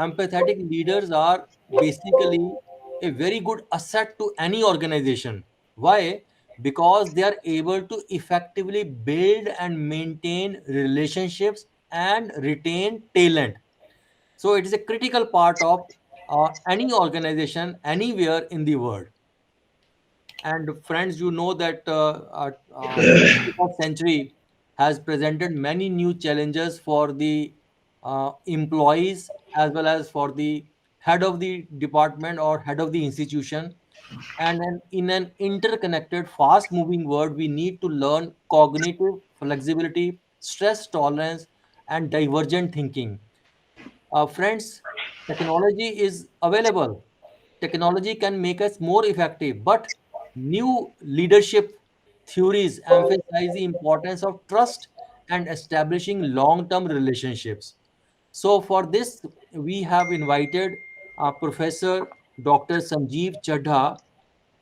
empathetic leaders are basically a very good asset to any organization. Why? Because they are able to effectively build and maintain relationships and retain talent. So it is a critical part of any organization anywhere in the world. And friends, you know that 21st century has presented many new challenges for the employees as well as for the head of the department or head of the institution. And then in an interconnected, fast moving world, we need to learn cognitive flexibility, stress tolerance, and divergent thinking. Friends, technology is available. Technology can make us more effective, but new leadership theories emphasize the importance of trust and establishing long term relationships. So, for this, we have invited Professor Dr. Sanjeev Chadha,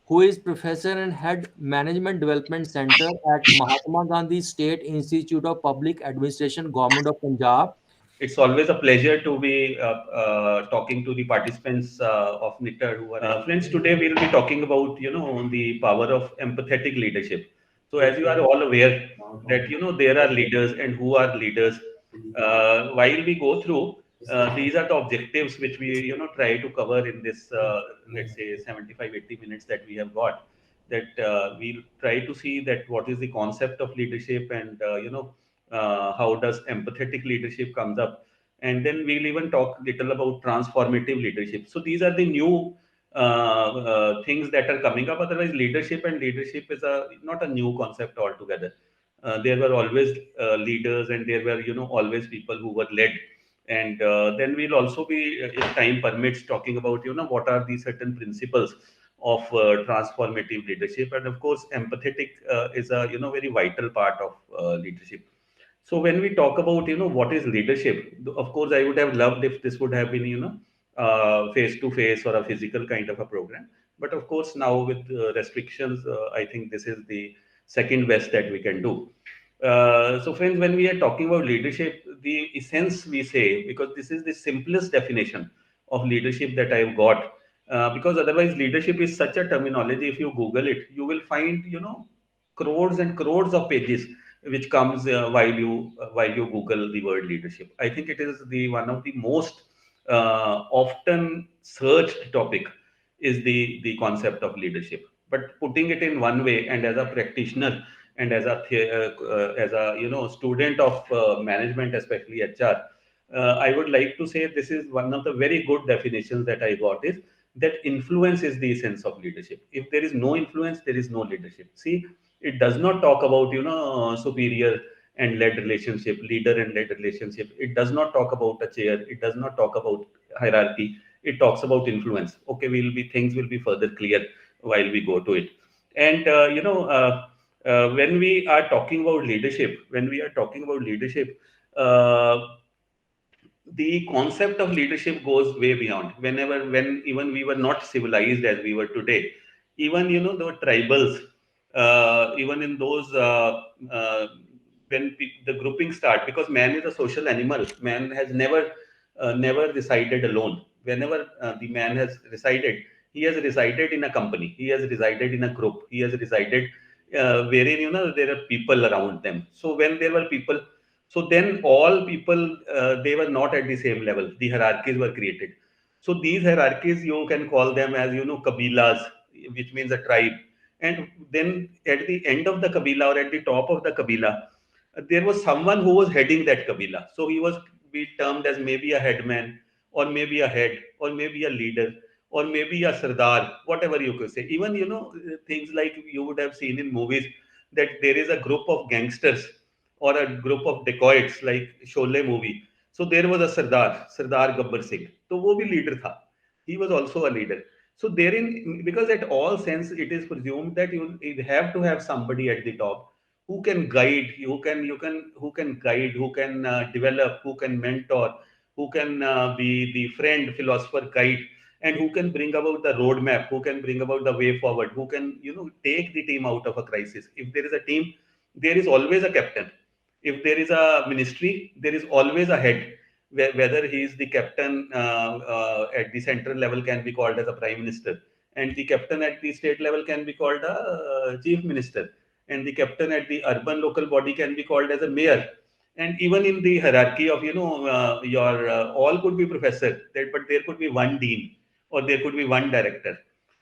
who is professor and head Management Development Center at Mahatma Gandhi State Institute of Public Administration, Government of Punjab. It's always a pleasure to be talking to the participants of NITTER who are friends. Today we'll be talking about the power of empathetic leadership. So as you are all aware that there are leaders and who are leaders. While we go through these are the objectives which we try to cover in this let's say 75-80 minutes that we have got. That we'll try to see that what is the concept of leadership and how does empathetic leadership comes up, and then we'll even talk little about transformative leadership. So these are the new things that are coming up. Otherwise leadership is a not a new concept altogether. There were always leaders, and there were always people who were led. And then we'll also be if time permits talking about what are the certain principles of transformative leadership. And of course empathetic is a very vital part of leadership. So when we talk about what is leadership, of course I would have loved if this would have been face to face or a physical kind of a program. But of course now with restrictions, I think this is the second best that we can do. So friends, when we are talking about leadership, the essence we say, because this is the simplest definition of leadership that I've got. Because otherwise leadership is such a terminology. If you Google it, you will find crores and crores of pages which comes while you Google the word leadership. I think it is the one of the most often searched topic is the concept of leadership. But putting it in one way, and as a practitioner and as a student of management, especially HR, I would like to say this is one of the very good definitions that I got is that influence is the essence of leadership. If there is no influence, there is no leadership. See, it does not talk about superior and led relationship, leader and led relationship. It does not talk about a chair. It does not talk about hierarchy. It talks about influence. Okay, things will be further clear while we go to it. And when we are talking about leadership, uh, the concept of leadership goes way beyond. When even we were not civilized as we were today, even the tribals, even in those the grouping start, because man is a social animal. Man has never resided alone. Whenever the man has resided, he has resided in a company, he has resided in a group, he has resided wherein there are people around them. So when there were people, so then all people, they were not at the same level. The hierarchies were created. So these hierarchies, you can call them as kabilas, which means a tribe. And then at the end of the kabila or at the top of the kabila, there was someone who was heading that kabila. So he was be termed as maybe a headman, or maybe a head, or maybe a leader, or maybe a sardar, whatever you could say. Even things like you would have seen in movies, that there is a group of gangsters or a group of dacoits like Sholay movie. So there was a Sardar Gabbar Singh. So वो भी leader था. He was also a leader. So therein, because at all sense, it is presumed that you have to have somebody at the top who can guide, who can guide, who can develop, who can mentor, who can be the friend, philosopher, guide, and who can bring about the roadmap, who can bring about the way forward, who can take the team out of a crisis. If there is a team, there is always a captain. If there is a ministry, there is always a head. whether he is the captain at the central level can be called as a prime minister, and the captain at the state level can be called a chief minister, and the captain at the urban local body can be called as a mayor. And even in the hierarchy of your all could be professor, but there could be one dean or there could be one director.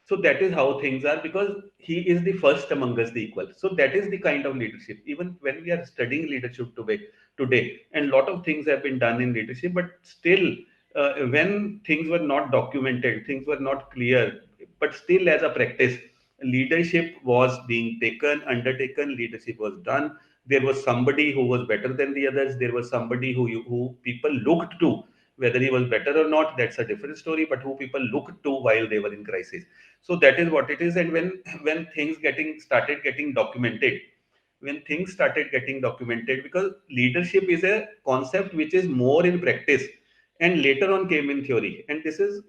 So that is how things are, because he is the first among us the equal. So that is the kind of leadership. Even when we are studying leadership today, and a lot of things have been done in leadership, but still, when things were not documented, things were not clear, but still as a practice, leadership was being undertaken, leadership was done. There was somebody who was better than the others. There was somebody who people looked to. Whether he was better or not, that's a different story, but who people looked to while they were in crisis. So that is what it is. And when things started getting documented, because leadership is a concept which is more in practice and later on came in theory, and this is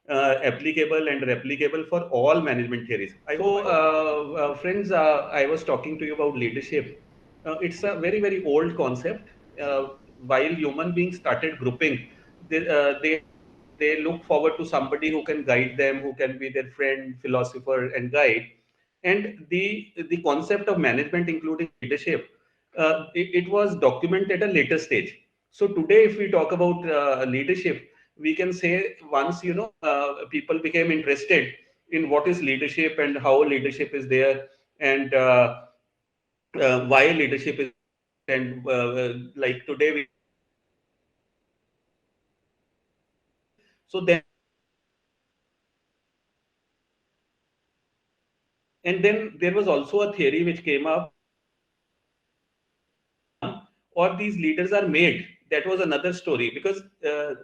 applicable and replicable for all management theories. Friends, I was talking to you about leadership. It's a very, very old concept. While human beings started grouping, they look forward to somebody who can guide them, who can be their friend, philosopher, and guide. And the concept of management, including leadership, it was documented at a later stage. So today, if we talk about leadership, we can say once people became interested in what is leadership and how leadership is there, and why leadership is, and like today we. So then, and then there was also a theory which came up, or these leaders are made. That was another story, because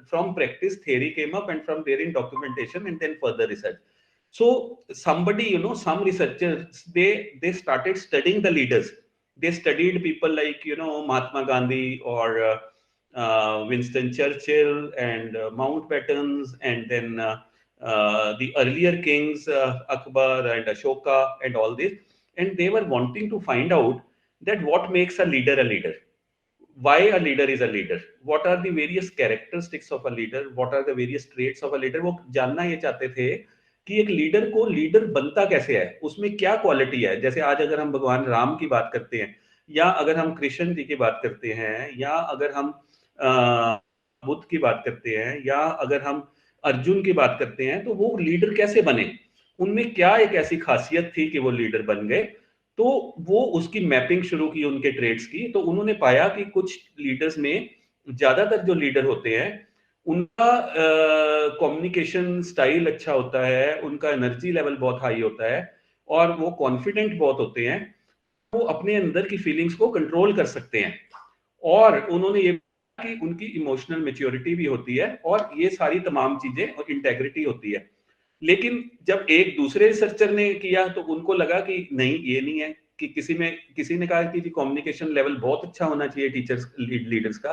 from practice theory came up, and from there in documentation, and then further research. So somebody, some researchers, they started studying the leaders. They studied people like Mahatma Gandhi, or Winston Churchill, and Mountbattens, and then the earlier kings, Akbar and Ashoka, and all this. And they were wanting to find out that what makes a leader a leader, why a leader is a leader, what are the various characteristics of a leader, what are the various traits of a leader. वो जानना ये चाहते थे कि एक leader को leader बनता कैसे है, उसमें क्या क्वालिटी है। जैसे आज अगर हम भगवान राम की बात करते हैं, या अगर हम कृष्ण जी की बात करते हैं, या अगर हम बुद्ध की बात करते हैं, या अगर हम अर्जुन की बात करते हैं, तो वो लीडर कैसे बने, उनमें क्या एक ऐसी खासियत थी कि वो लीडर बन गए। तो वो उसकी मैपिंग शुरू की उनके ट्रेड्स की। तो उन्होंने पाया कि कुछ लीडर्स में, ज्यादातर जो लीडर होते हैं, उनका कम्युनिकेशन स्टाइल अच्छा होता है, उनका एनर्जी लेवल बहुत हाई होता है, और वो कॉन्फिडेंट बहुत होते हैं, वो अपने अंदर की फीलिंग्स को कंट्रोल कर सकते हैं। और उन्होंने ये कि उनकी इमोशनल मेच्योरिटी भी होती है, और ये सारी तमाम चीजें, और इंटेग्रिटी होती है। लेकिन जब एक दूसरे रिसर्चर ने किया, तो उनको लगा कि नहीं, ये नहीं है। कि किसी ने कहा कि कम्युनिकेशन लेवल बहुत अच्छा होना चाहिए टीचर्स लीडर्स का।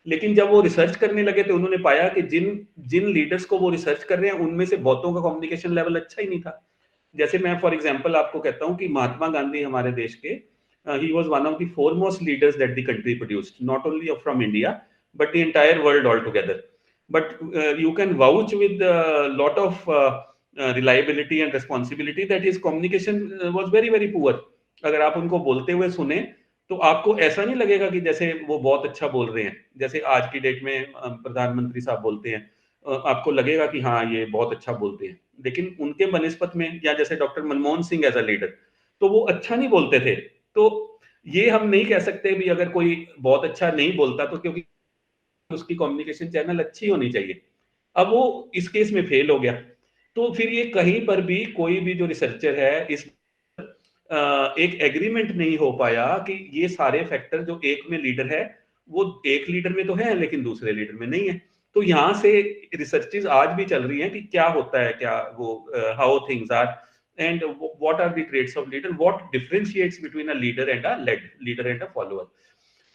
लेकिन जब वो रिसर्च करने लगे, तो उन्होंने पाया कि जिन जिन लीडर्स को वो रिसर्च कर रहे हैं, उनमें से बहुतों का कम्युनिकेशन लेवल अच्छा ही नहीं था। जैसे मैं फॉर एग्जांपल आपको कहता हूं कि महात्मा गांधी हमारे देश के, he was one of the foremost leaders that the country produced, not only from India, but the entire world altogether. But you can vouch with a lot of reliability and responsibility that his communication was very, very poor. अगर आप उनको बोलते हुए सुने, तो आपको ऐसा नहीं लगेगा कि जैसे वो बहुत अच्छा बोल रहे हैं, जैसे आज की डेट में प्रधानमंत्री साहब बोलते हैं। आपको लगेगा कि हाँ, ये बहुत अच्छा बोलते हैं। लेकिन उनके बनिस्पत में, या जैसे doctor Manmohan Singh as a leader, तो वो अच्छा नहीं बोलते थे। तो ये हम नहीं कह सकते भी अगर कोई बहुत अच्छा नहीं बोलता, तो क्योंकि उसकी कम्युनिकेशन चैनल अच्छी होनी चाहिए। अब वो इस केस में फेल हो गया। तो फिर ये कहीं पर भी कोई भी जो रिसर्चर है, इस एक एग्रीमेंट नहीं हो पाया कि ये सारे फैक्टर जो एक में लीडर है, वो एक लीडर में तो है, लेकिन दूसरे लीडर में नहीं है। तो यहाँ से रिसर्चेज आज भी चल रही हैं कि क्या होता है, क्या वो how things are, and what are the traits of leader, what differentiates between a leader and a leader and a follower.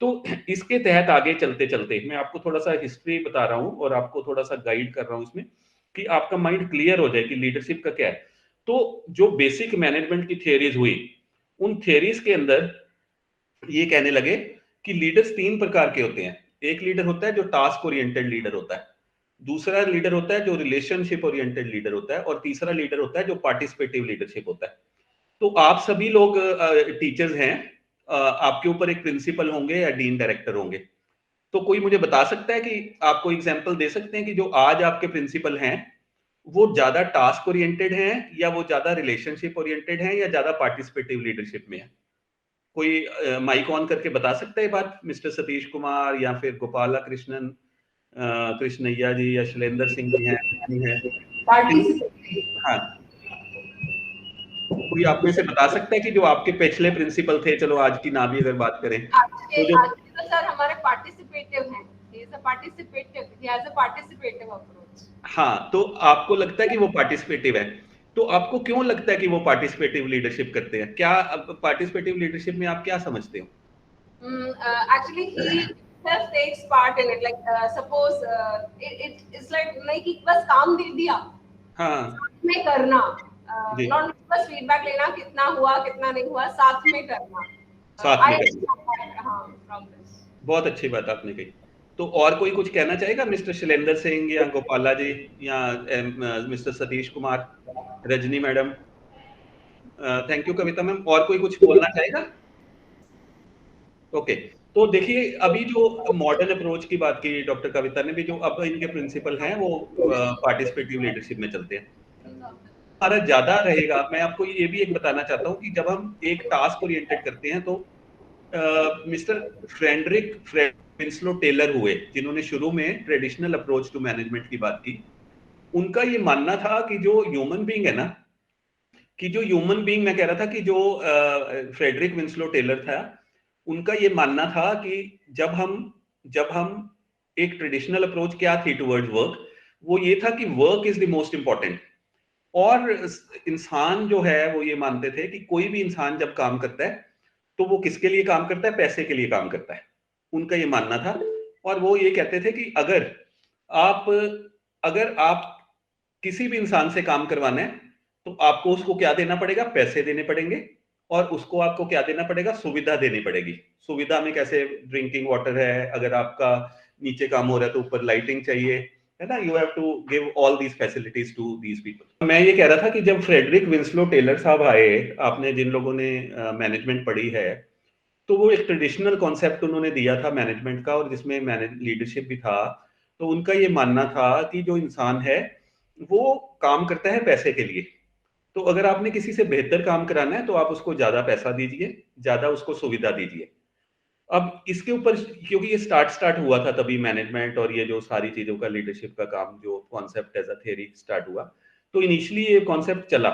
तो इसके तहत आगे चलते चलते मैं आपको थोड़ा सा हिस्ट्री बता रहा हूं, और आपको थोड़ा सा गाइड कर रहा हूं इसमें, कि आपका माइंड क्लियर हो जाए कि लीडरशिप का क्या है। तो जो बेसिक मैनेजमेंट की थियरीज हुई, उन थियरीज के अंदर ये कहने लगे कि लीडर्स तीन प्रकार के होते हैं। एक लीडर होता है जो टास्क ओरिएंटेड लीडर होता है, दूसरा लीडर होता है जो रिलेशनशिप ओरिएंटेड लीडर होता है, और तीसरा लीडर होता है जो पार्टिसिपेटिव लीडरशिप होता है। तो आप सभी लोग टीचर्स हैं, आपके ऊपर एक प्रिंसिपल होंगे या डीन डायरेक्टर होंगे। तो कोई मुझे बता सकता है कि आपको एग्जांपल दे सकते हैं कि जो आज आपके प्रिंसिपल हैं वो ज्यादा टास्क ओरिएंटेड हैं, या वो ज्यादा रिलेशनशिप ओरिएंटेड हैं, या ज्यादा पार्टिसिपेटिव लीडरशिप में है? कोई माइक ऑन करके बता सकता है बात, मिस्टर सतीश कुमार या फिर गोपाला कृष्णन, कृष्णैया जी या शैलेंद्र सिंह जी हैं, है? हाँ, कोई आप में से बता सकता है कि जो आपके पिछले प्रिंसिपल थे, चलो आज की ना भी अगर बात करें तो जो तो सर हमारे पार्टिसिपेटिव हैं, पार्टिसिपेटिव अप्रोच। हाँ, तो आपको लगता है कि वो पार्टिसिपेटिव है, तो आपको क्यों लगता है कि वो पार्टिसिपेटिव लीडरशिप करते हैं? क्या पार्टिसिपेटिव लीडरशिप में आप क्या समझते हो? Actually, he just takes part in it. Like suppose it's like कि बस काम दे दिया, हाँ साथ में करना, जी, नॉट बस फीडबैक लेना कितना हुआ कितना नहीं हुआ, साथ में करना। साथ में I करना। हाँ from this। बहुत अच्छी बात आपने कही। तो और कोई कुछ कहना चाहेगा, मिस्टर शैलेंद्र सिंह या गोपाला जी या mister Satish Kumar, Rajni madam? Thank you Kavita ma'am. और कोई कुछ बोलना चाहेगा? ओके, तो देखिए अभी जो मॉडर्न अप्रोच की बात की डॉक्टर कविता ने भी, जो अब इनके प्रिंसिपल हैं वो पार्टिसिपेटिव लीडरशिप में चलते हैं। हमारा ज्यादा रहेगा। मैं आपको ये भी एक बताना चाहता हूँ कि जब हम एक टास्क ओरिएंटेड करते हैं तो मिस्टर फ्रेडरिक विंस्लो टेलर हुए, जिन्होंने शुरू में ट्रेडिशनल अप्रोच टू मैनेजमेंट की बात की। उनका ये मानना था कि जो ह्यूमन बीइंग है ना, कि जो ह्यूमन बीइंग, मैं कह रहा था कि जो फ्रेडरिक विंस्लो टेलर था, उनका ये मानना था कि जब हम एक ट्रेडिशनल अप्रोच क्या थी टुवर्ड्स वर्क, वो ये था कि work is the most important. और इंसान जो है वो ये मानते थे कि कोई भी इंसान जब काम करता है तो वो किसके लिए काम करता है? पैसे के लिए काम करता है, उनका ये मानना था। और वो ये कहते थे कि आप अगर आप किसी भी इंसान से काम करवाना है तो आपको उसको क्या देना पड़ेगा? पैसे देने पड़ेंगे। और उसको आपको क्या देना पड़ेगा? सुविधा देनी पड़ेगी। सुविधा में कैसे? ड्रिंकिंग वाटर है, अगर आपका नीचे काम हो रहा है तो ऊपर लाइटिंग चाहिए, है ना? You have to give all these facilities to these people. मैं ये कह रहा था कि जब फ्रेडरिक विंस्लो टेलर साहब आए, आपने जिन लोगों ने मैनेजमेंट पढ़ी है, तो वो एक ट्रेडिशनल कॉन्सेप्ट उन्होंने दिया था मैनेजमेंट का, और जिसमें मैनेज लीडरशिप भी था। तो उनका ये मानना था कि जो इंसान है वो काम करता है पैसे के लिए। तो अगर आपने किसी से बेहतर काम कराना है तो आप उसको ज्यादा पैसा दीजिए, ज्यादा उसको सुविधा दीजिए। अब इसके ऊपर, क्योंकि ये स्टार्ट हुआ था तभी मैनेजमेंट और ये जो सारी चीजों का लीडरशिप का काम, जो concept as a theory start हुआ, तो इनिशियली ये कॉन्सेप्ट चला।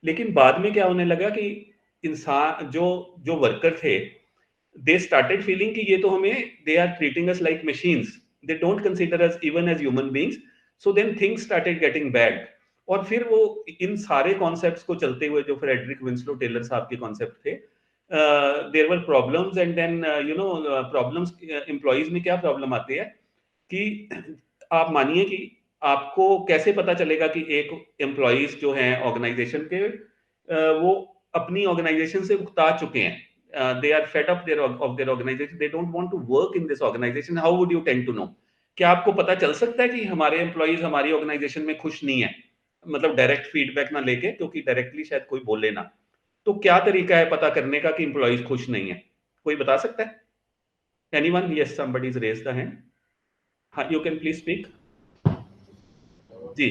लेकिन बाद में क्या होने लगा कि इंसान जो जो वर्कर थे, दे स्टार्टेड फीलिंग कि ये तो हमें, they are treating us like machines, they don't consider us even as human beings. So then things started getting bad. और फिर वो इन सारे कॉन्सेप्ट्स को चलते हुए, जो फ्रेडरिक विंस्लो टेलर साहब के कॉन्सेप्ट थे, there were problems, and then problems, employees में क्या प्रॉब्लम आती है कि आप मानिए कि आपको कैसे पता चलेगा कि एक एम्प्लॉइज जो हैं ऑर्गेनाइजेशन के, वो अपनी ऑर्गेनाइजेशन से उकता चुके हैं, they are fed up of their organization, they don't want to work in this organization, how would you tend to know? क्या आपको पता चल सकता है कि हमारे एम्प्लॉइज हमारी ऑर्गेनाइजेशन में खुश नहीं है? मतलब डायरेक्ट फीडबैक ना लेके, क्योंकि डायरेक्टली शायद कोई बोले ना। तो क्या तरीका है पता करने का कि एम्प्लॉइज खुश नहीं है? कोई बता सकता है? Anyone? Yes, somebody is raised the hand. हाँ, you can please speak. जी,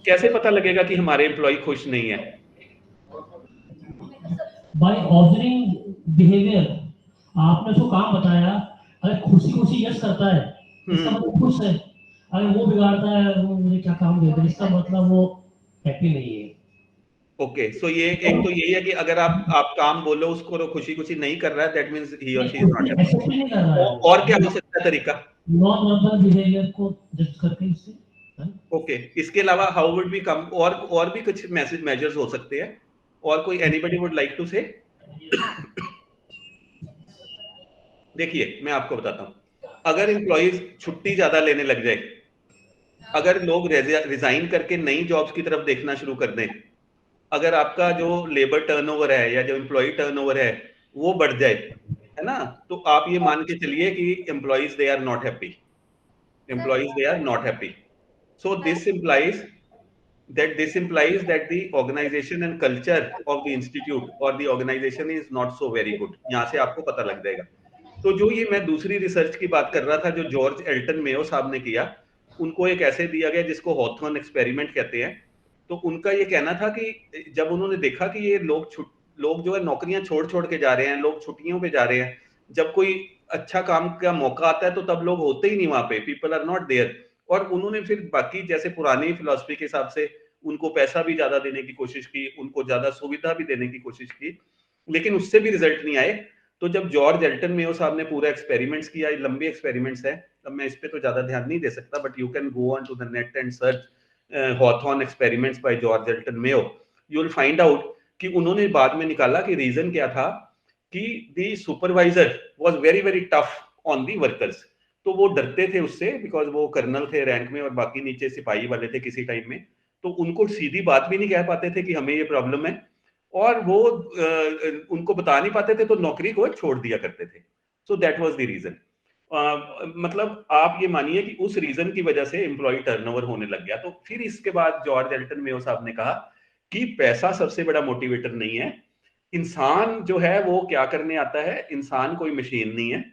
कैसे पता लगेगा कि हमारे एम्प्लॉय खुश नहीं है? By observing behaviour. आपने उसको काम बताया, अगर खुशी खुशी यस करता है इसका मतलब खुश है, अगर वो बिगाड़ता है, वो मुझे क्या काम दे दे, इसका मतलब वो हैप्पी नहीं है। ओके, सो ये एक तो यही है कि अगर आप काम बोलो उसको और खुशी खुशी नहीं कर रहा है, दैट मींस ही और she is not happy. Accept नहीं कर रहा है। और क्या हो सकता है तरीका? नॉन वर्बल बिहेवियर को जज करके इससे। ओके, इसके अलावा हाउ वुड वी कम, और भी कुछ मैसेज मेजर्स हो सकते हैं? और कोई एनीबॉडी वुड लाइक टू से? देखिए मैं आपको बताता हूं, अगर एम्प्लॉइज छुट्टी ज्यादा लेने लग जाए, अगर लोग रिजाइन करके नई जॉब्स की तरफ देखना शुरू कर दें, अगर आपका जो लेबर टर्नओवर है या जो एम्प्लॉय टर्नओवर है वो बढ़ जाए, है ना, तो आप ये मान के चलिए कि employees they are not happy, employees they are not happy, so this implies that the organization and culture of the institute or the organization is not so very good. यहाँ से आपको पता लग जाएगा। तो जो ये मैं दूसरी रिसर्च की बात कर रहा था जो जॉर्ज एल्टन मेयो साहब ने किया, उनको एक ऐसे दिया गया जिसको हॉथॉर्न एक्सपेरिमेंट कहते हैं। तो उनका ये कहना था कि जब उन्होंने देखा कि ये लोग जो है नौकरियां छोड़ के जा रहे हैं, लोग छुट्टियों पे जा रहे हैं, जब कोई अच्छा काम का मौका आता है तो तब लोग होते ही नहीं वहां पे, पीपल आर नॉट देयर। और उन्होंने फिर बाकी जैसे पुरानी फिलॉसफी के हिसाब से उनको पैसा भी ज्यादा देने की कोशिश की, उनको ज्यादा सुविधा भी देने की कोशिश की, लेकिन उससे भी रिजल्ट नहीं आए। तो जब जॉर्ज एल्टन मेयो साहब ने पूरा एक्सपेरिमेंट्स किया, लंबे एक्सपेरिमेंट्स है, अब मैं इस पे तो ज्यादा ध्यान नहीं दे सकता, but you can go on to the net and search Hawthorne experiments by George Elton Mayo, you will find out कि उन्होंने बाद में निकाला कि रीजन क्या था कि the supervisor was very very tough on the workers. तो वो डरते थे उससे, बिकॉज वो कर्नल थे रैंक में और बाकी नीचे सिपाही वाले थे किसी टाइम में, तो उनको सीधी बात भी नहीं कह पाते थे कि हमें ये प्रॉब्लम है, और वो उनको बता नहीं पाते थे, तो नौकरी को छोड़ दिया करते थे। So that was the reason. मतलब आप ये मानिए कि उस रीजन की वजह से एम्प्लॉय टर्नओवर होने लग गया। तो फिर इसके बाद जॉर्ज एल्टन मेयो साहब ने कहा कि पैसा सबसे बड़ा मोटिवेटर नहीं है, इंसान जो है वो क्या करने आता है, इंसान कोई मशीन नहीं है,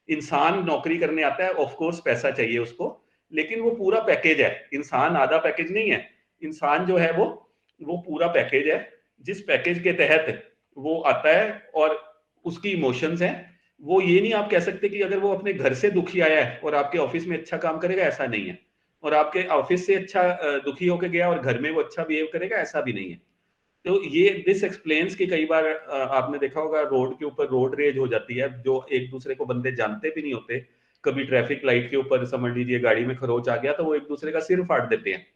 इंसान नौकरी करने आता है, ऑफ कोर्स पैसा चाहिए उसको, लेकिन वो पूरा पैकेज है, इंसान आधा पैकेज नहीं है, इंसान जो है वो पूरा पैकेज है, जिस पैकेज के तहत वो आता है और उसकी इमोशंस हैं। वो ये नहीं आप कह सकते कि अगर वो अपने घर से दुखी आया है और आपके ऑफिस में अच्छा काम करेगा, ऐसा नहीं है, और आपके ऑफिस से अच्छा दुखी होकर गया और घर में वो अच्छा बिहेव करेगा, ऐसा भी नहीं है। तो ये दिस एक्सप्लेन्स कि कई बार आपने देखा होगा रोड के ऊपर रोड रेज हो जाती है, जो एक दूसरे को बंदे जानते भी नहीं होते, कभी ट्रैफिक लाइट के ऊपर समझ लीजिए गाड़ी में खरोच आ गया तो वो एक दूसरे का सिर फाड़ देते हैं।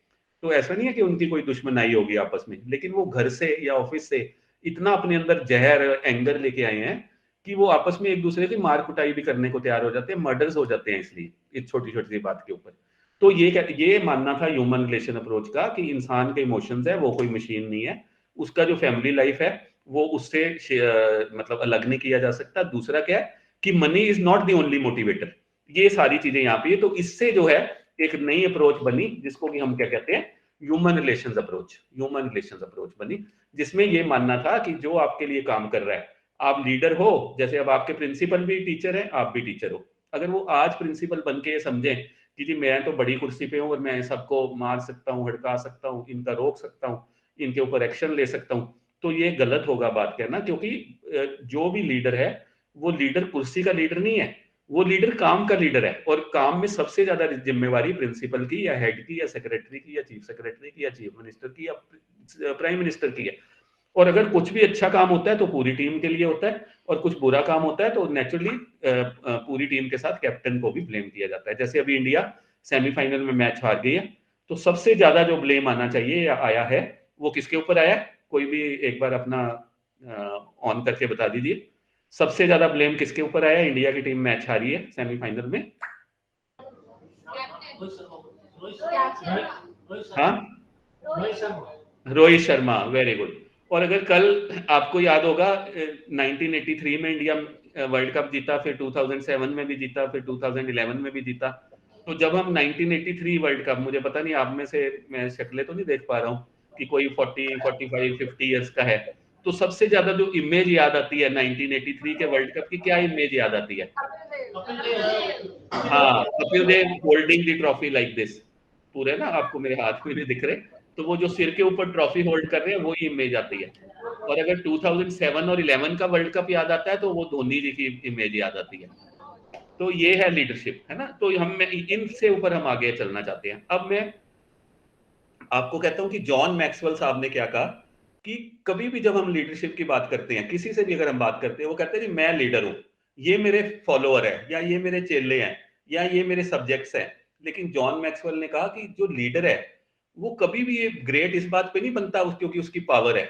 तो ऐसा नहीं है कि उनकी कोई दुश्मनाई होगी आपस में, लेकिन वो घर से या ऑफिस से इतना अपने अंदर जहर एंगर लेके आए हैं कि वो आपस में एक दूसरे की मार कुटाई भी करने को तैयार हो जाते हैं, मर्डर्स हो जाते हैं इसलिए इस छोटी छोटी सी बात के ऊपर। तो ये मानना था ह्यूमन रिलेशन अप्रोच का कि इंसान के इमोशंस है, वो कोई मशीन नहीं है, उसका जो फैमिली लाइफ है वो उससे मतलब अलग नहीं किया जा सकता। दूसरा क्या है कि money is not the only motivator, ये सारी चीजें यहाँ पे। तो इससे जो है एक नई अप्रोच बनी जिसको कि हम क्या कहते हैं, human relations approach, human relations approach बनी, जिसमें ये मानना था कि जो आपके लिए काम कर रहा है, आप लीडर हो, जैसे अब आपके प्रिंसिपल भी टीचर है, आप भी टीचर हो, अगर वो आज प्रिंसिपल बन के समझें कि जी मैं तो बड़ी कुर्सी पे हूँ और मैं सबको मार सकता हूँ, हड़का सकता हूँ, इनका रोक सकता हूँ, इनके ऊपर एक्शन ले सकता हूँ, तो ये गलत होगा बात कहना। क्योंकि जो भी लीडर है वो लीडर कुर्सी का लीडर नहीं है, वो लीडर काम का लीडर है, और काम में सबसे ज्यादा जिम्मेवारी प्रिंसिपल की या हेड की या सेक्रेटरी की या चीफ सेक्रेटरी की या चीफ मिनिस्टर की या प्राइम मिनिस्टर की है। और अगर कुछ भी अच्छा काम होता है तो पूरी टीम के लिए होता है, और कुछ बुरा काम होता है तो नेचुरली पूरी टीम के साथ कैप्टन को भी ब्लेम किया जाता है। जैसे अभी इंडिया सेमीफाइनल में मैच हार गई है, तो सबसे ज्यादा जो ब्लेम आना चाहिए या आया है वो किसके ऊपर आया? कोई भी एक बार अपना ऑन करके बता दीजिए, सबसे ज्यादा ब्लेम किसके ऊपर आया? इंडिया की टीम मैच हारी है सेमीफाइनल में। हाँ, रोहित शर्मा, वेरी गुड। और अगर कल आपको याद होगा 1983 में इंडिया वर्ल्ड कप जीता, फिर 2007 में भी जीता, फिर 2011 में भी जीता। तो जब हम 1983 वर्ल्ड कप, मुझे पता नहीं आप में से, मैं शक्लें तो नहीं देख पा रहा हूँ कि कोई 40, 45, 50 इयर्स का है, तो सबसे ज्यादा जो इमेज याद आती है 1983 के वर्ल्ड कप की, क्या इमेज याद आती है? हाँ, Kapil Dev holding the trophy like this, पूरे ना आपको मेरे हाथ में भी दिख रहे, तो वो जो सिर के ऊपर ट्रॉफी होल्ड कर रहे हैं वो ही इमेज आती है। और अगर 2007 और 11 का वर्ल्ड कप याद आता है तो वो धोनी जी की इमेज याद आती है। तो ये है लीडरशिप, है ना। तो हम इनसे ऊपर हम आगे चलना चाहते हैं। अब मैं आपको कहता हूं कि जॉन मैक्सवेल साहब ने क्या कहा कि कभी भी जब हम लीडरशिप की बात करते हैं, किसी से भी अगर हम बात करते हैं, वो कहते हैं कि मैं लीडर हूं, ये मेरे फॉलोअर है, या ये मेरे चेले हैं, या ये मेरे सब्जेक्ट्स हैं। लेकिन जॉन मैक्सवेल ने कहा कि जो लीडर है वो कभी भी ये ग्रेट इस बात पे नहीं बनता क्योंकि उसकी पावर है।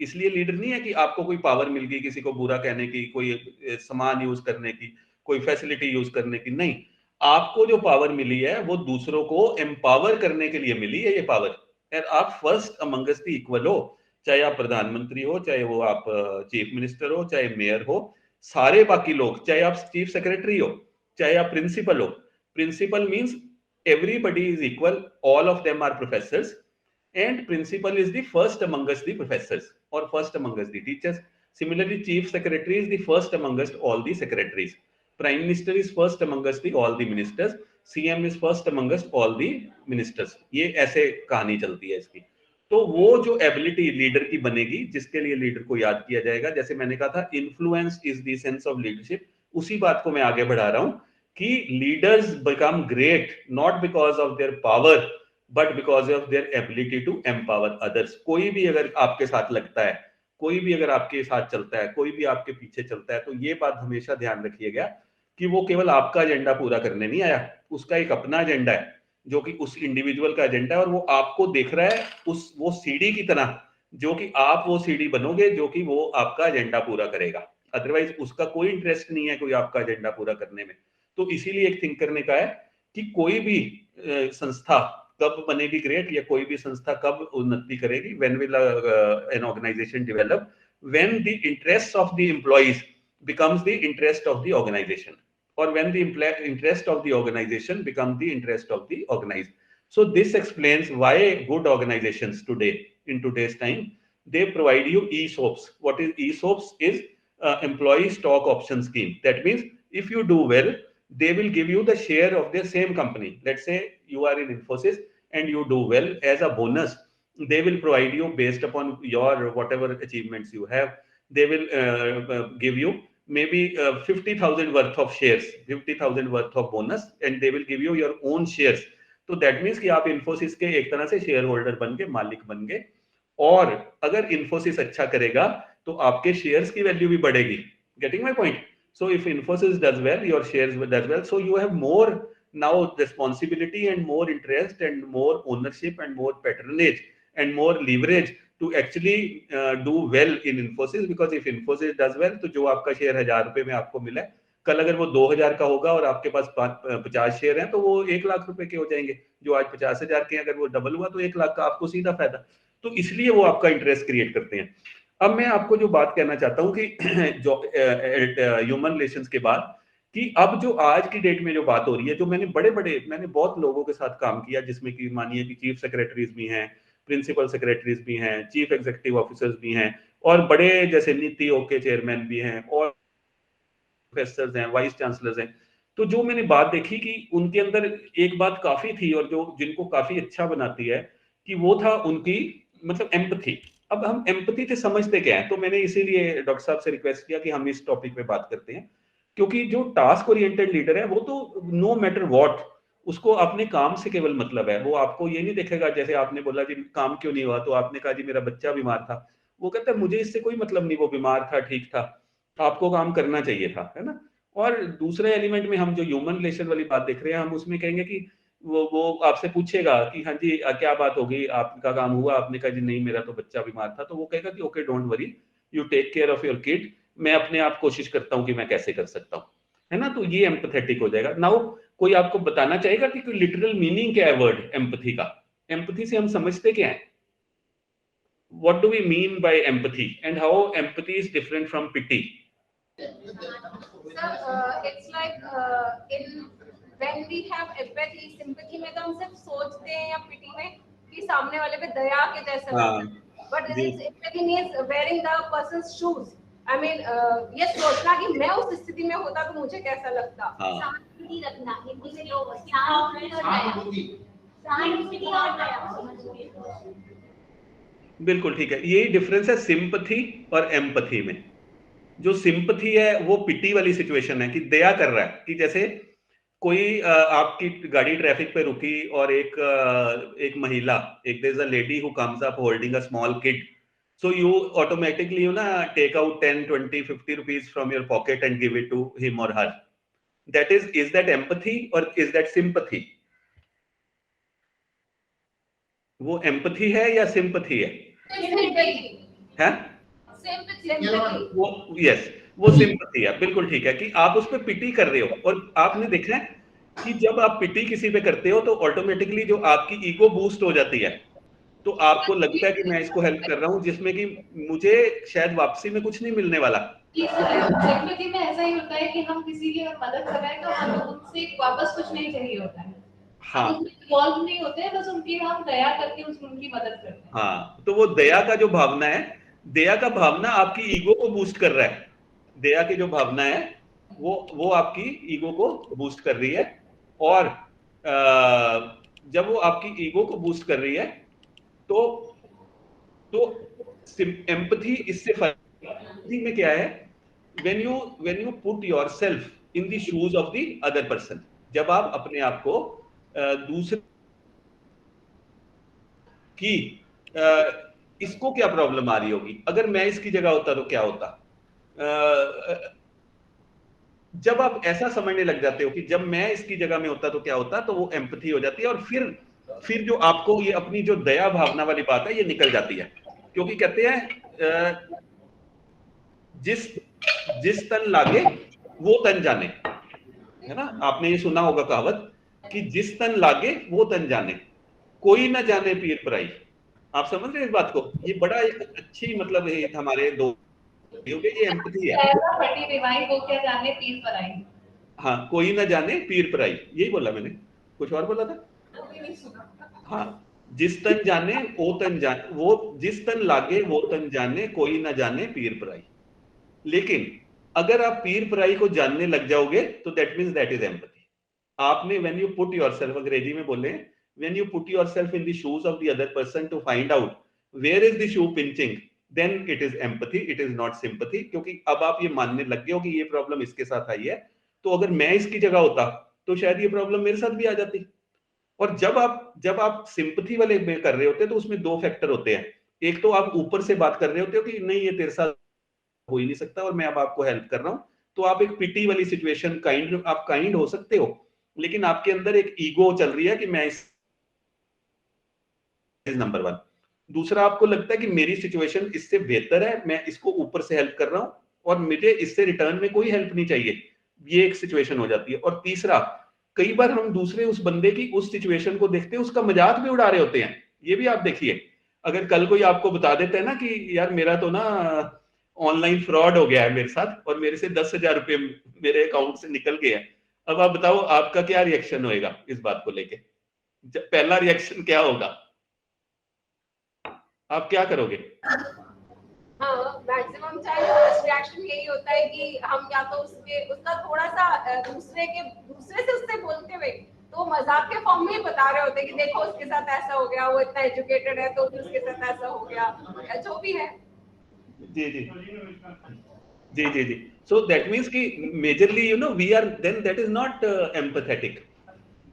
इसलिए लीडर नहीं है कि आपको कोई पावर मिल गई किसी को बुरा कहने की, कोई सामान यूज करने की, कोई फैसिलिटी यूज करने की, नहीं। आपको जो पावर मिली है वो दूसरों को एम्पावर करने के लिए मिली है ये पावर। और आप फर्स्ट अमंगस्ट द इक्वल हो, चाहे आप प्रधानमंत्री हो, चाहे वो आप चीफ मिनिस्टर हो, चाहे मेयर हो, सारे बाकी लोग, चाहे आप चीफ सेक्रेटरी हो, चाहे आप प्रिंसिपल हो, principal means everybody is equal, all of them are professors, and principal is the first amongst the professors or first amongst the teachers. Similarly, chief secretary is the first amongst all the secretaries, prime minister is first amongst the all the ministers, CM is first amongst all the ministers. ये ऐसे कहानी चलती है इसकी। तो वो जो ability leader की बनेगी, जिसके लिए लीडर को याद किया जाएगा, जैसे मैंने कहा था influence is the sense of leadership, उसी बात को मैं आगे बढ़ा रहा हूं कि leaders become great not because of their power but because of their ability to empower others. कोई भी अगर आपके साथ लगता है, कोई भी अगर आपके साथ चलता है, कोई भी आपके पीछे चलता है, तो ये बात हमेशा ध्यान रखिएगा कि वो केवल आपका एजेंडा पूरा करने नहीं आया, उसका एक अपना एजेंडा है जो कि उस इंडिविजुअल का एजेंडा है, और वो आपको देख रहा है उस वो सीढ़ी की तरह, जो कि आप वो सीढ़ी बनोगे जो कि वो आपका एजेंडा पूरा करेगा। अदरवाइज उसका कोई इंटरेस्ट नहीं है कोई आपका एजेंडा पूरा करने में। तो इसीलिए एक थिंक करने का है कि कोई भी संस्था कब बनेगी ग्रेट, या कोई भी संस्था कब उन्नति करेगी, when will an organization develop, when the interest of the employees becomes the interest of the organization, or when the interest of the organization becomes the interest of the organized. So this explains why good organizations today, in today's time, they provide you ESOPs. What is ESOPs? Is employee stock option scheme. That means if you do well, they will give you the share of their same company. Let's say you are in Infosys and you do well, as a bonus they will provide you based upon your whatever achievements you have. They will give you maybe 50,000 worth of shares, 50,000 worth of bonus, and they will give you your own shares. तो that means कि आप इन्फोसिस के एक तरह से share holder बन गए, मालिक बन गए, और अगर इन्फोसिस अच्छा करेगा तो आपके शेयर्स की वैल्यू भी बढ़ेगी। Getting my point? So if Infosys does well, your shares does well, so you have more now responsibility and more interest and more ownership and more patronage and more leverage to actually do well in Infosys, because if Infosys does well, तो जो आपका share 1000 रुपए में आपको मिला है, कल अगर वो 2000 का होगा और आपके पास 50 शेयर हैं, तो वो 1 लाख रुपए के हो जाएंगे। जो आज 50,000 के, अगर वो डबल हुआ तो 1 लाख का आपको सीधा फायदा। तो इसलिए वो आपका इंटरेस्ट क्रिएट करते हैं। अब मैं आपको जो बात कहना चाहता हूँ कि जो ह्यूमन रिलेशंस के बाद, कि अब जो आज की डेट में जो बात हो रही है, जो मैंने बहुत लोगों के साथ काम किया, जिसमें कि मानिए कि चीफ सेक्रेटरीज भी हैं, प्रिंसिपल सेक्रेटरीज भी हैं, चीफ एग्जीक्यूटिव ऑफिसर्स भी हैं, और बड़े जैसे नीति ओके चेयरमैन भी हैं, और प्रोफेसर्स हैं, वाइस चांसलर्स हैं। तो जो मैंने बात देखी कि उनके अंदर एक बात काफी थी, और जो जिनको काफी अच्छा बनाती है, कि वो था उनकी मतलब एम्पैथी। अब हम एम्पैथी से समझते क्या है, तो मैंने इसीलिए डॉक्टर साहब से रिक्वेस्ट किया कि हम इस टॉपिक पे बात करते हैं, क्योंकि जो टास्क ओरिएंटेड लीडर है वो तो नो मैटर व्हाट, उसको अपने काम से केवल मतलब है। वो आपको ये नहीं देखेगा, जैसे आपने बोला कि काम क्यों नहीं हुआ, तो आपने कहा जी मेरा बच्चा बीमार था, वो कहता है मुझे इससे कोई मतलब नहीं, वो बीमार था, ठीक था, आपको काम करना चाहिए था, है ना। और दूसरे एलिमेंट में हम जो ह्यूमन रिलेशन वाली बात देख रहे हैं, हम उसमें कहेंगे कि वो आपसे पूछेगा कि हाँ जी क्या बात हो गई, आपका काम हुआ, आपने कहा जी नहीं मेरा तो बच्चा बीमार था, तो वो कहेगा कि okay don't worry, you take care of your kid, मैं अपने आप कोशिश करता हूँ कि मैं कैसे कर सकता हूँ, है ना। तो ये एम्पैथेटिक हो जाएगा। नाउ कोई आपको बताना चाहेगा कि कोई लिटरल मीनिंग क्या है वर्ड एम्पैथी का? एम्पैथी से हम समझते क्या है? What do we mean by empathy and how empathy is different from pity? It's like when we have empathy, sympathy में तो हम सिर्फ सोचते हैं या पिटी में कि सामने वाले पे दया के जैसा लगता है, but empathy means wearing the person's shoes. I mean, ये सोचना कि मैं उस स्थिति में होता तो मुझे कैसा लगता। सहानुभूति रखना, हिंदी में लोग सहानुभूति और दया। बिल्कुल ठीक है, यही डिफरेंस है सिंपैथी और एम्पैथी में। जो सिंपैथी है वो पिटी वाली सिचुएशन है, कि दया कर रहा है, कि जैसे कोई आपकी गाड़ी ट्रैफिक पे रुकी और एक महिला, एक there is a lady who comes up holding a small kid, so you automatically take out 10 20 50 rupees from your pocket and give it to him or her. That is that empathy or is that sympathy? वो empathy है या sympathy है? है वो yes, वो sympathy है, बिल्कुल ठीक है, कि आप उस पर पिटी कर रहे हो। और आपने देखा है कि जब आप पिटी किसी पे करते हो तो ऑटोमेटिकली जो आपकी ईगो बूस्ट हो जाती है, तो आपको लगता है कि मैं इसको हेल्प कर रहा हूं, जिसमें कि मुझे शायद वापसी में कुछ नहीं मिलने वाला, सिंपैथी में ऐसा ही होता है कि हम किसी की अगर मदद कर रहे हैं तो हमें उनसे वापस कुछ नहीं चाहिए होता है। हाँ हम उसमें इन्वॉल्व नहीं होते हैं, बस उनकी हम दया करके उनकी मदद करते हैं। हाँ, तो वो दया का जो भावना है, दया का भावना आपकी ईगो को बूस्ट कर रहा है। दया की जो भावना है वो आपकी ईगो को बूस्ट कर रही है, और जब वो आपकी ईगो को बूस्ट कर रही है तो एम्पैथी इससे एम्पैथी में क्या है, when you put yourself in the shoes of the other person, जब आप अपने आप को दूसरे की इसको क्या प्रॉब्लम आ रही होगी, अगर मैं इसकी जगह होता तो क्या होता, जब आप ऐसा समझने लग जाते हो कि जब मैं इसकी जगह में होता तो क्या होता, तो वो एम्पैथी हो जाती है। और फिर जो आपको ये अपनी जो दया भावना वाली बात है ये निकल जाती है, क्योंकि कहते हैं जिस तन लागे वो तन जाने, है ना। आपने ये सुना होगा कहावत कि जिस तन लागे वो तन जाने, कोई ना जाने पीर पराई। आप समझ रहे हैं इस बात को, ये बड़ा एक अच्छी मतलब है हमारे दो, क्योंकि ये एम्पैथी है। ऐसा फटी बीमारी को क्या जाने पीर पराई। हाँ, कोई ना जाने पीर पराई, यही बोला मैंने, कुछ और बोला था। हाँ, जिस तन जाने वो तन जाने, वो जिस तन लागे वो तन जाने, कोई ना जाने पीर पराई। लेकिन अगर आप पीर पराई को जानने लग जाओगे तो that means that is empathy. आपने व्हेन यू पुट योरसेल्फ, अंग्रेजी में बोले when you put yourself in the shoes of the other person to find out where is the shoe pinching, then it is empathy, it is not sympathy. क्योंकि अब आप ये मानने लग गए हो कि ये प्रॉब्लम इसके साथ आई है, तो अगर मैं इसकी जगह होता तो शायद ये प्रॉब्लम मेरे साथ भी आ जाती। और जब आप सिंपैथी वाले में कर रहे होते हैं तो उसमें दो फैक्टर होते हैं। एक तो आप ऊपर से बात कर रहे होते हो कि नहीं ये तेरे साथ हो ही नहीं सकता और मैं अब आपको हेल्प कर रहा हूं, तो आप एक पिटी वाली सिचुएशन, आप काइंड हो सकते हो, लेकिन आपके अंदर एक ईगो चल रही है कि मैं इस नंबर 1। दूसरा, आपको लगता है कि मेरी सिचुएशन इससे बेहतर है, मैं इसको ऊपर से हेल्प कर रहा हूं और मुझे इससे रिटर्न में कोई हेल्प नहीं चाहिए, ये एक सिचुएशन हो जाती है। और तीसरा, कई बार हम दूसरे उस बंदे की उस सिचुएशन को देखते हैं, उसका मजाक भी उड़ा रहे होते हैं। ये भी आप देखिए, अगर कल कोई आपको बता देता है ना कि यार मेरा तो ना ऑनलाइन फ्रॉड हो गया है मेरे साथ और मेरे से 10,000 रुपए मेरे अकाउंट से निकल गए हैं, अब आप बताओ आपका क्या रिएक्शन होएगा इस बात को लेके। पहला रिएक्शन क्या होगा, आप क्या करोगे? हाँ, मैक्सिमम चाहे फर्स्ट रिएक्शन यही होता है कि हम या तो उसका थोड़ा सा दूसरे से उससे बोलते हुए तो मजाक के फॉर्म में बता रहे होते हैं कि देखो उसके साथ ऐसा हो गया, वो इतना एजुकेटेड है तो उसके साथ ऐसा हो गया, या जो भी है। जी जी जी जी जी। सो दैट मीन्स कि majorly we are then that is not empathetic,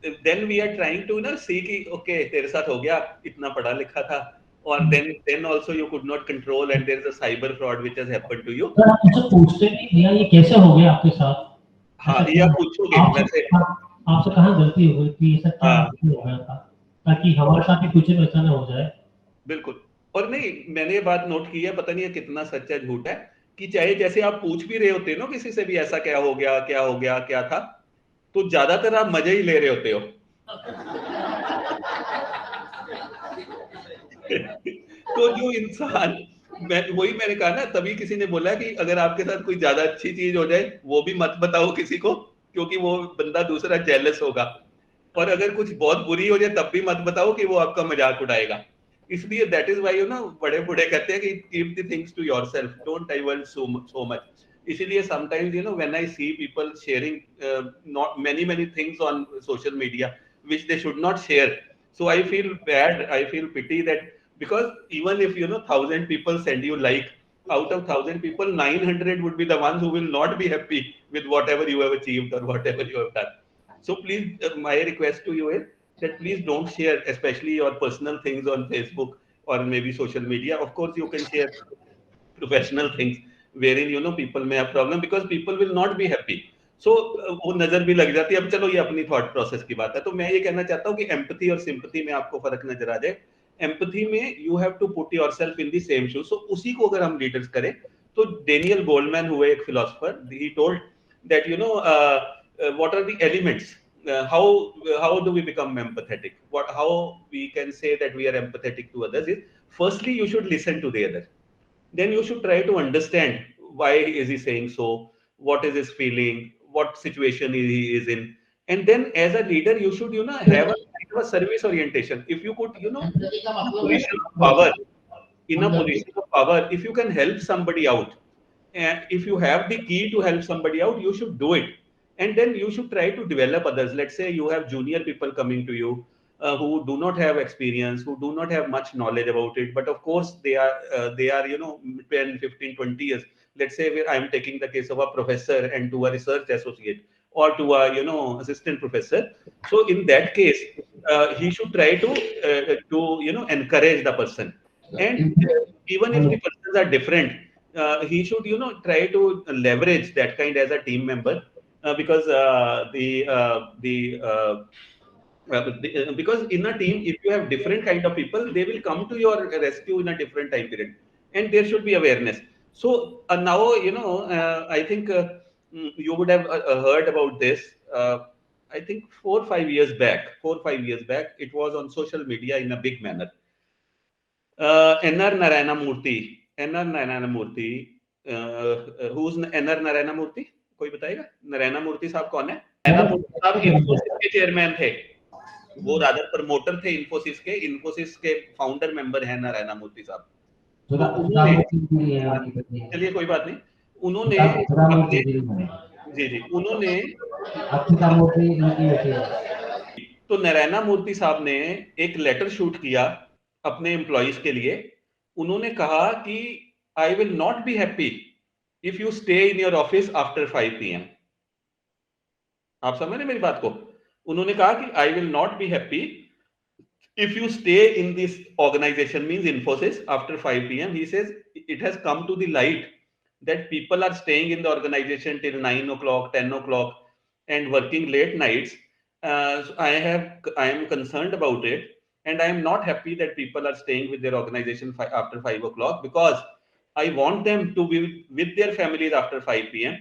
then we are trying to see कि ओके तेरे साथ हो गया, इतना पढ़ा लिखा था, और then also you could not control and there is a cyber fraud which has happened to you। Sir आप मुझसे पूछते नहीं भैया ये कैसे हो गया आपके साथ? हाँ, ये आप पूछोगे वैसे। आपसे कहाँ गलती हो गई थी, ये सब क्या हो गया था, ताकि हमारे साथ भी कुछ ऐसा ना हो जाए। बिल्कुल। और नहीं, मैंने ये बात नोट की है, पता नहीं है कितना सच है झूठ है, कि चाहे जैसे आप पूछ भी रहे होते हो ना किसी से भी ऐसा क्या हो गया क्या हो गया क्या था, तो ज्यादातर आप मजे ही ले रहे होते हो। तो जो इंसान, मैंने कहा ना, तभी किसी ने बोला कि अगर आपके साथ कोई ज्यादा अच्छी चीज हो जाए वो भी मत बताओ किसी को, क्योंकि वो बंदा दूसरा जेलस होगा, और अगर कुछ बहुत बुरी हो जाए तब भी मत बताओ कि वो आपका मजाक उड़ाएगा। इसलिए दैट इज व्हाई बड़े बूढ़े कहते हैं कि keep the things to yourself, don't diverge so much. इसीलिए sometimes when I see people sharing not many things on social media which they should not share, so I feel bad, I feel pity that, because even if 1,000 people send you like, out of 1,000 people 900 would be the ones who will not be happy with whatever you have achieved or whatever you have done. So please, my request to you is that please don't share especially your personal things on Facebook or maybe social media. Of course you can share professional things wherein people may have problem, because people will not be happy. So वो नजर भी लग जाती है। अब चलो ये अपनी थॉट प्रोसेस की बात है, तो मैं ये कहना चाहता हूँ कि एम्पैथी और सिंपैथी में आपको फर्क नजर आ जाए। एम्पैथी में you have to put yourself in the same shoes, so उसी को अगर हम लीडर्स करें, तो डेनियल गोल्डमैन हुए एक philosopher, he told that what are the elements, how do we become empathetic, how we can say that we are empathetic to others is, firstly you should listen to the other, then you should try to understand why is he saying so, what is his feeling, what situation he is in. And then as a leader, you should, have a kind of a service orientation. If you could, in a position of power, if you can help somebody out, and if you have the key to help somebody out, you should do it. And then you should try to develop others. Let's say you have junior people coming to you, who do not have experience, who do not have much knowledge about it, but of course they are 10, 15, 20 years. Let's say I am taking the case of a professor and to a research associate, or to a assistant professor. So in that case, he should try to encourage the person. And even if the persons are different, he should try to leverage that kind as a team member, because because in a team, if you have different kind of people, they will come to your rescue in a different time period, and there should be awareness. So now I think you would have heard about this. I think 4 or 5 years back, it was on social media in a big manner. NR Narayana Murthy, who's NR Narayana Murthy? कोई बताएगा नारायण मूर्ति साहब कौन है? नारायण मूर्ति साहब इन्फोसिस के chairman थे, वो rather promoter थे इन्फोसिस के फाउंडर मेंबर हैं नारायण मूर्ति साहब। तो चलिए कोई बात नहीं, उन्होंने तो नारायण मूर्ति साहब ने एक लेटर शूट किया अपने एम्प्लॉइज के लिए। उन्होंने कहा कि I will not be happy if you stay in your office after 5 PM। आप समझ रहे मेरी बात को? उन्होंने कहा कि I will not be happy if you stay in this organization, means Infosys, after 5 PM. He says it has come to the light that people are staying in the organization till 9 o'clock, 10 o'clock and working late nights. So I am concerned about it, and I am not happy that people are staying with their organization after 5 o'clock, because I want them to be with their families after 5 PM,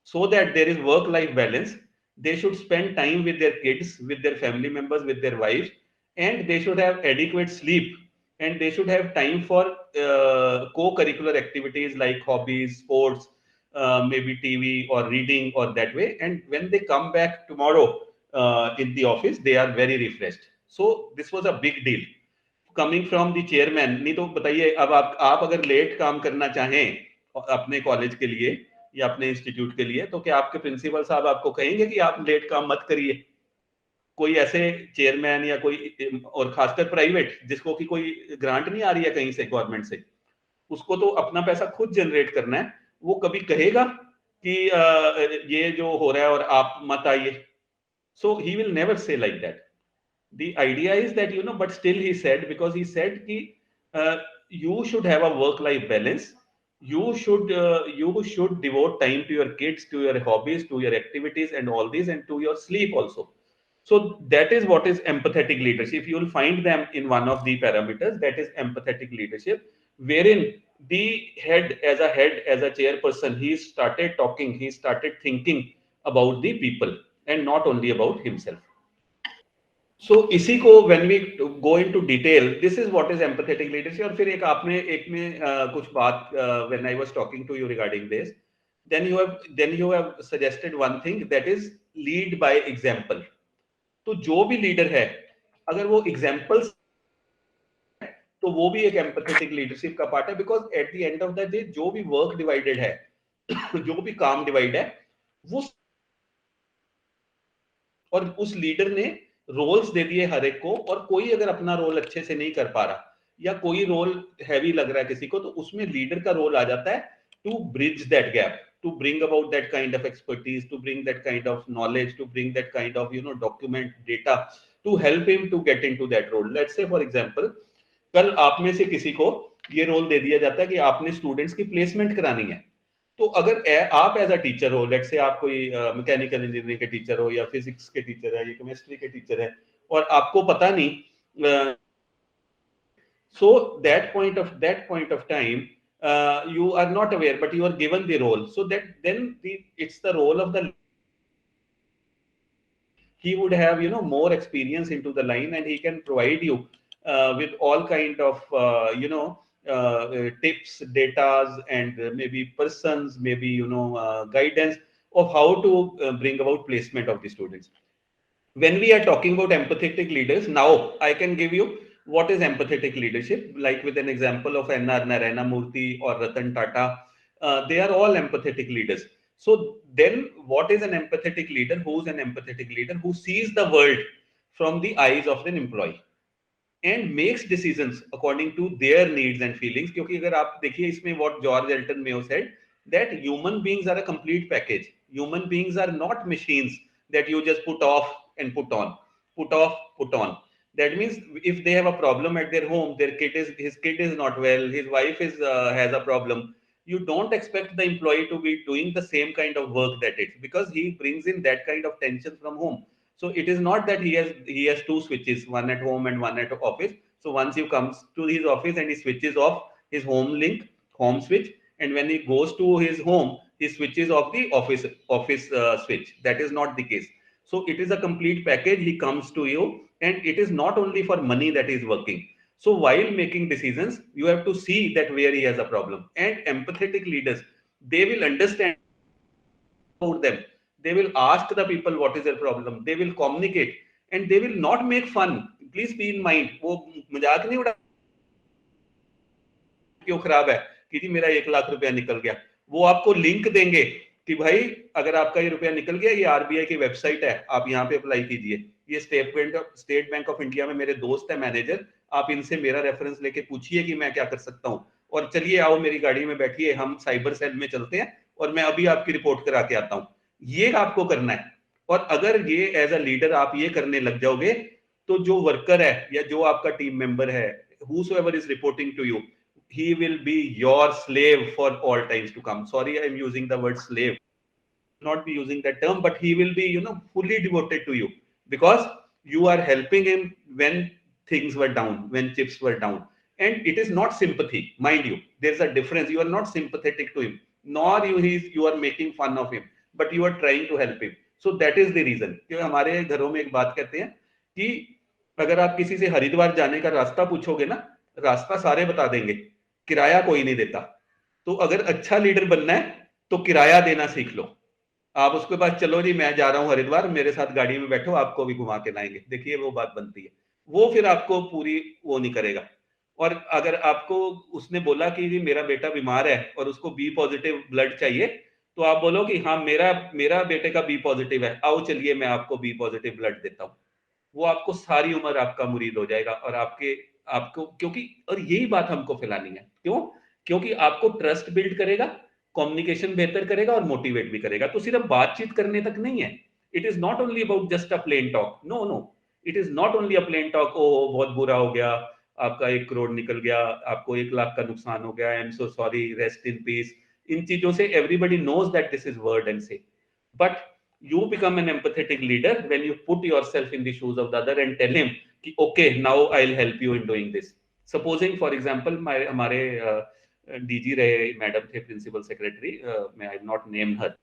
so that there is work-life balance. They should spend time with their kids, with their family members, with their wives, and they should have adequate sleep, and they should have time for co-curricular activities like hobbies, sports, maybe TV or reading, or that way. And when they come back tomorrow in the office, they are very refreshed. So this was a big deal coming from the chairman. नहीं तो बताइए, अब आप अगर late काम करना चाहें अपने कॉलेज के लिए या अपने इंस्टीट्यूट के लिए, तो क्या आपके प्रिंसिपल साहब आपको कहेंगे कि आप लेट काम मत करिए? कोई ऐसे चेयरमैन या कोई, और खासकर प्राइवेट, जिसको कि कोई ग्रांट नहीं आ रही है कहीं से गवर्नमेंट से, उसको तो अपना पैसा खुद जनरेट करना है, वो कभी कहेगा कि ये जो हो रहा है और आप मत आइए? So he will never say like that. The idea is that, but still he said, because he said कि you should have a work-life balance. You should devote time to your kids, to your hobbies, to your activities and all these, and to your sleep also. So that is what is empathetic leadership. You will find them in one of the parameters, that is empathetic leadership, wherein the head, as a chairperson, he started talking, he started thinking about the people and not only about himself. So इसी को when we go into detail, this is what is empathetic leadership. और फिर एक में कुछ बात, when I was talking to you regarding this, then you have suggested one thing, that is lead by example. तो जो भी लीडर है, अगर वो एग्जाम्पल्स, तो वो भी एक एम्पैथेटिक लीडरशिप का पार्ट है, because at the end of the day जो भी वर्क डिवाइडेड है, जो भी काम डिवाइड है, वो, और उस लीडर ने रोल्स दे दिए हर एक को, और कोई अगर अपना रोल अच्छे से नहीं कर पा रहा या कोई रोल हैवी लग रहा है किसी को, तो उसमें लीडर का रोल आ जाता है to bridge that gap, to bring about that kind of expertise, to bring that kind of knowledge, to bring that kind of document data, to help him to get into that role. Let's say for example, कल आप में से किसी को ये role दे दिया जाता है कि आपने स्टूडेंट्स की प्लेसमेंट करानी है, तो अगर आप एज अ टीचर हो, लेट्स से आप कोई मैकेनिकल इंजीनियरिंग के टीचर हो, या फिजिक्स के टीचर है, या केमिस्ट्री के टीचर है, और आपको पता नहीं, so that point of time, you are not aware, but you are given the role, so that then it's the role of the, he would have more experience into the line, and he can provide you with all kind of tips, datas, and maybe persons, maybe guidance of how to bring about placement of the students. When we are talking about empathetic leaders, now I can give you what is empathetic leadership, like with an example of N.R. Narayana Murthy or Ratan Tata. They are all empathetic leaders. So then what is an empathetic leader? Who's an empathetic leader? Who sees the world from the eyes of an employee and makes decisions according to their needs and feelings. क्योंकि अगर आप देखिए इसमें what George Elton Mayo said, that human beings are a complete package. Human beings are not machines that you just put off and put on, put off, put on. That means if they have a problem at their home, his kid is not well, his wife is has a problem. You don't expect the employee to be doing the same kind of work that it's, because he brings in that kind of tension from home. So it is not that he has two switches, one at home and one at office. So once he comes to his office and he switches off his home switch, and when he goes to his home, he switches off the office switch. That is not the case. So it is a complete package. He comes to you, and it is not only for money that he is working. So while making decisions, you have to see that where he has a problem. And empathetic leaders, they will understand about them. They will ask the people what is their problem. They will communicate, and they will not make fun. Please be in mind. वो मजाक नहीं उड़ा क्यों खराब है कि जी मेरा 1 लाख रुपया निकल गया. वो आपको लिंक देंगे कि भाई अगर आपका ये रुपया निकल गया, ये आरबीआई की वेबसाइट है, आप यहाँ पे अप्लाई कीजिए. ये स्टेट बैंक ऑफ इंडिया में मेरे दोस्त है मैनेजर, आप इनसे मेरा रेफरेंस लेके पूछिए कि मैं क्या कर सकता हूँ. और चलिए आओ मेरी गाड़ी में बैठिए, हम साइबर सेल में चलते हैं और मैं अभी आपकी रिपोर्ट करा के आता हूँ. ये आपको करना है. और अगर ये एज अ लीडर आप ये करने लग जाओगे, तो जो वर्कर है या जो आपका टीम मेंबर है, whosoever is reporting to you, he will be your slave for all times to come. Sorry, I am using the word slave. Not be using that term, but he will be, fully devoted to you, because you are helping him when things were down, when chips were down. And it is not sympathy, mind you. There's a difference. You are not sympathetic to him, nor you are making fun of him, but you are trying to help him. So that is the reason. क्योंकि हमारे घरों में एक बात कहते हैं कि अगर आप किसी से हरिद्वार जाने का रास्ता पूछोगे ना, रास्ता सारे बता देंगे, किराया कोई नहीं देता. तो अगर अच्छा लीडर बनना है तो किराया देना सीख लो. आप उसके पास चलो जी मैं जा रहा हूं हरिद्वार, मेरे साथ गाड़ी में बैठो, आपको भी घुमा के लाएंगे. देखिए वो बात बनती है. वो फिर आपको पूरी वो नहीं करेगा. और अगर आपको उसने बोला कि जी मेरा बेटा बीमार है और उसको बी पॉजिटिव ब्लड चाहिए, तो आप बोलो कि हाँ मेरा बेटे का बी पॉजिटिव है, आओ चलिए मैं आपको बी पॉजिटिव ब्लड देता हूँ. वो आपको सारी उम्र आपका मुरीद हो जाएगा. और आपको क्योंकि और यही बात हमको फैलानी है. क्योंकि आपको ट्रस्ट बिल्ड करेगा, कम्युनिकेशन बेहतर करेगा और मोटिवेट भी करेगा. तो सिर्फ बातचीत करने तक नहीं है. It is not only about just a plain talk. No, it is not only a plain talk. ओ बहुत बुरा हो गया, आपका 1 करोड़ निकल गया, आपको 1 लाख का नुकसान हो गया, I am so sorry, rest in peace. इन चीजों से everybody knows that this is word and say. But you become an empathetic leader when you put yourself in the shoes of the other and tell him कि okay, now I'll help you in doing this. Supposing for example हमारे DG रहे madam थे, principal secretary, मैं I not name her,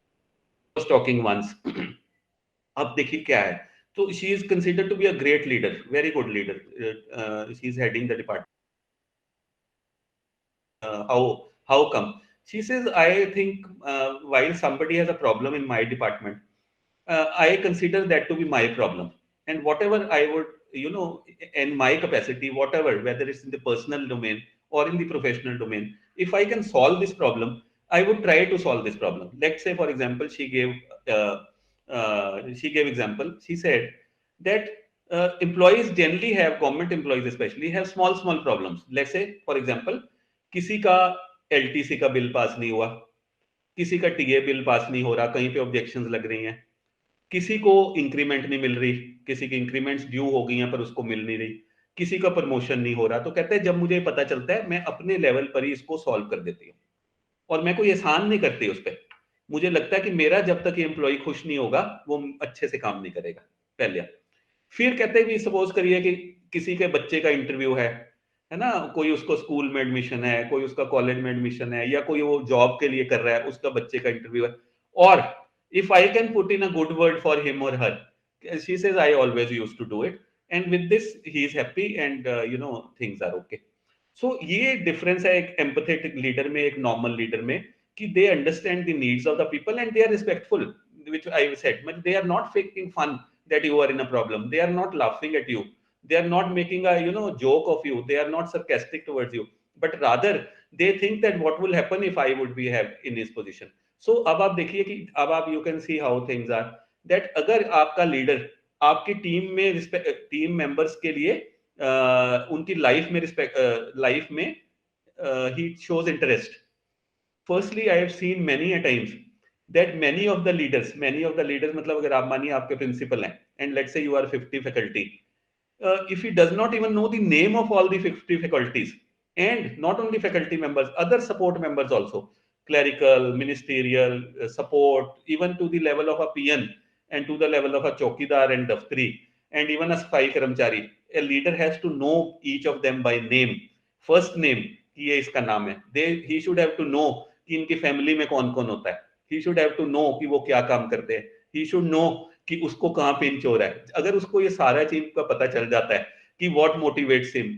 was talking once. अब देखिए क्या है. तो she is considered to be a great leader, very good leader. She is heading the department. How come? She says, I think while somebody has a problem in my department, I consider that to be my problem. And whatever I would, in my capacity, whatever, whether it's in the personal domain or in the professional domain, if I can solve this problem, I would try to solve this problem. Let's say, for example, she gave example. She said that employees generally have, government employees especially, have small problems. Let's say, for example, किसी का LTC का bill pass नहीं हुआ, किसी का TA bill pass नहीं हो रहा, कहीं पे ऑब्जेक्शंस लग रही हैं, किसी को इंक्रीमेंट नहीं मिल रही, किसी की इंक्रीमेंट्स ड्यू हो गई हैं पर उसको मिल नहीं रही, किसी का प्रमोशन नहीं हो रहा. तो कहते हैं जब मुझे पता चलता है, मैं अपने लेवल पर ही इसको सॉल्व कर देती हूँ और मैं कोई एहसान नहीं करती उस पर. मुझे लगता है कि मेरा जब तक ये एम्प्लॉय खुश नहीं होगा, वो अच्छे से काम नहीं करेगा. पहले फिर कहते हैं कि सपोज करिए कि किसी के बच्चे का इंटरव्यू है ना, कोई उसको स्कूल में एडमिशन है, कोई उसका कॉलेज में एडमिशन है, या कोई वो जॉब के लिए कर रहा है, उसका बच्चे का इंटरव्यू है. और if I can put in a good word for him or her, she says I always used to do it, and with this he is happy and things are okay. सो ये difference है एक empathetic leader में, एक normal leader में, कि they understand the needs of the people and they are respectful, which I said, but they are not faking fun that you are in a problem. They are not laughing at you. They are not making a joke of you. They are not sarcastic towards you. But rather they think that what will happen if I would be have in his position. So अब आप देखिए कि अब आप you can see how things are that अगर आपका leader आपकी team में टीम मेंबर्स के लिए उनकी लाइफ में he shows interest. Firstly, I have seen many a times that many of the leaders मतलब अगर आप मानिए आपके प्रिंसिपल हैं and let's say you are 50 faculty, if he does not even know the name of all the 50 faculties, and not only faculty members, other support members also, clerical, ministerial, support, even to the level of a PN and to the level of a chokidar and daftari and even a safai karamchari, a leader has to know each of them by name, first name कि ये इसका नाम है. He should have to know कि इनकी family में कौन कौन होता है. He should have to know कि वो क्या काम करते हैं. He should know कि उसको कहाँ पिंच हो रहा है. अगर उसको ये सारा चीज का पता चल जाता है कि what motivates him,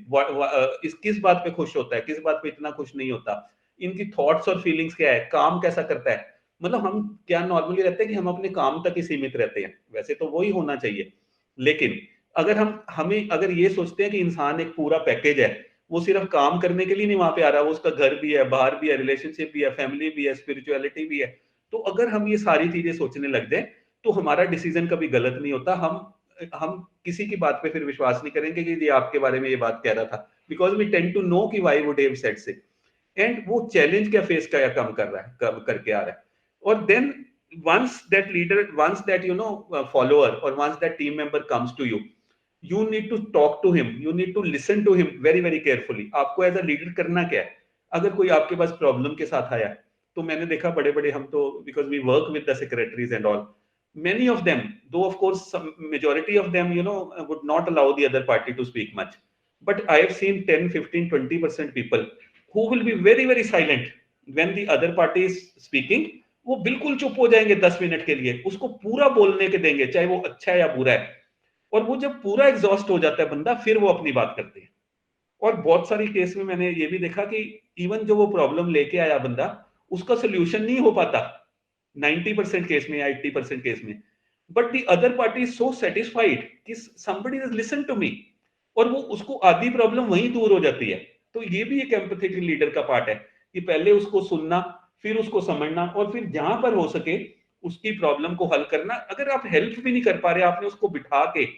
किस बात पे खुश होता है, किस बात पे इतना खुश नहीं होता, इनकी थॉट्स और फीलिंग्स क्या है, काम कैसा करता है. मतलब हम क्या नॉर्मली रहते हैं कि हम अपने काम तक ही सीमित रहते हैं, वैसे तो वही होना चाहिए, लेकिन अगर हमें अगर ये सोचते हैं कि इंसान एक पूरा पैकेज है, वो सिर्फ काम करने के लिए नहीं वहां पे आ रहा, वो उसका घर भी है, बाहर भी है, रिलेशनशिप भी है, फैमिली भी है, स्पिरिचुअलिटी भी है, तो अगर हम ये सारी चीजें सोचने लग जाए तो हमारा डिसीजन कभी गलत नहीं होता. हम किसी की बात पे फिर विश्वास नहीं करेंगे कि ये आपके बारे में ये बात कह रहा था, because we tend to know कि why would have said say, and वो चैलेंज क्या फेस क्या कम कर रहा है, कम करके आ रहा है. और then once that leader, once that follower, or once that team member comes to you, you need to talk to him, you need to listen to him very very carefully. आपको एज अ लीडर करना क्या है. अगर कोई आपके पास problem के साथ आया, तो मैंने देखा बड़े बड़े, हम तो because we work with the secretaries and all, many of them, though of course some majority of them would not allow the other party to speak much, but I have seen 10, 15, 20% people who will be very very silent when the other party is speaking. वो बिल्कुल चुप हो जाएंगे 10 minute के लिए, उसको पूरा बोलने के देंगे, चाहे वो अच्छा है या बुरा है. और वो जब पूरा एग्जॉस्ट हो जाता है बंदा, फिर वो अपनी बात करते हैं. और बहुत सारी केस में मैंने ये भी देखा कि इवन जो वो प्रॉब्लम लेके आया बंदा, उसका सोल्यूशन नहीं हो पाता 90% केस में या 80% केस में, but the other party is so satisfied कि somebody has listened to me, और वो उसको आधी प्रॉब्लम वहीं दूर हो जाती है. तो ये भी एक एम्पैथेटिक लीडर का पार्ट है कि पहले उसको सुनना, फिर उसको समझना, और फिर जहां पर हो सके उसकी प्रॉब्लम को हल करना. अगर आप हेल्प भी नहीं कर पा रहे, आपने उसको बिठा के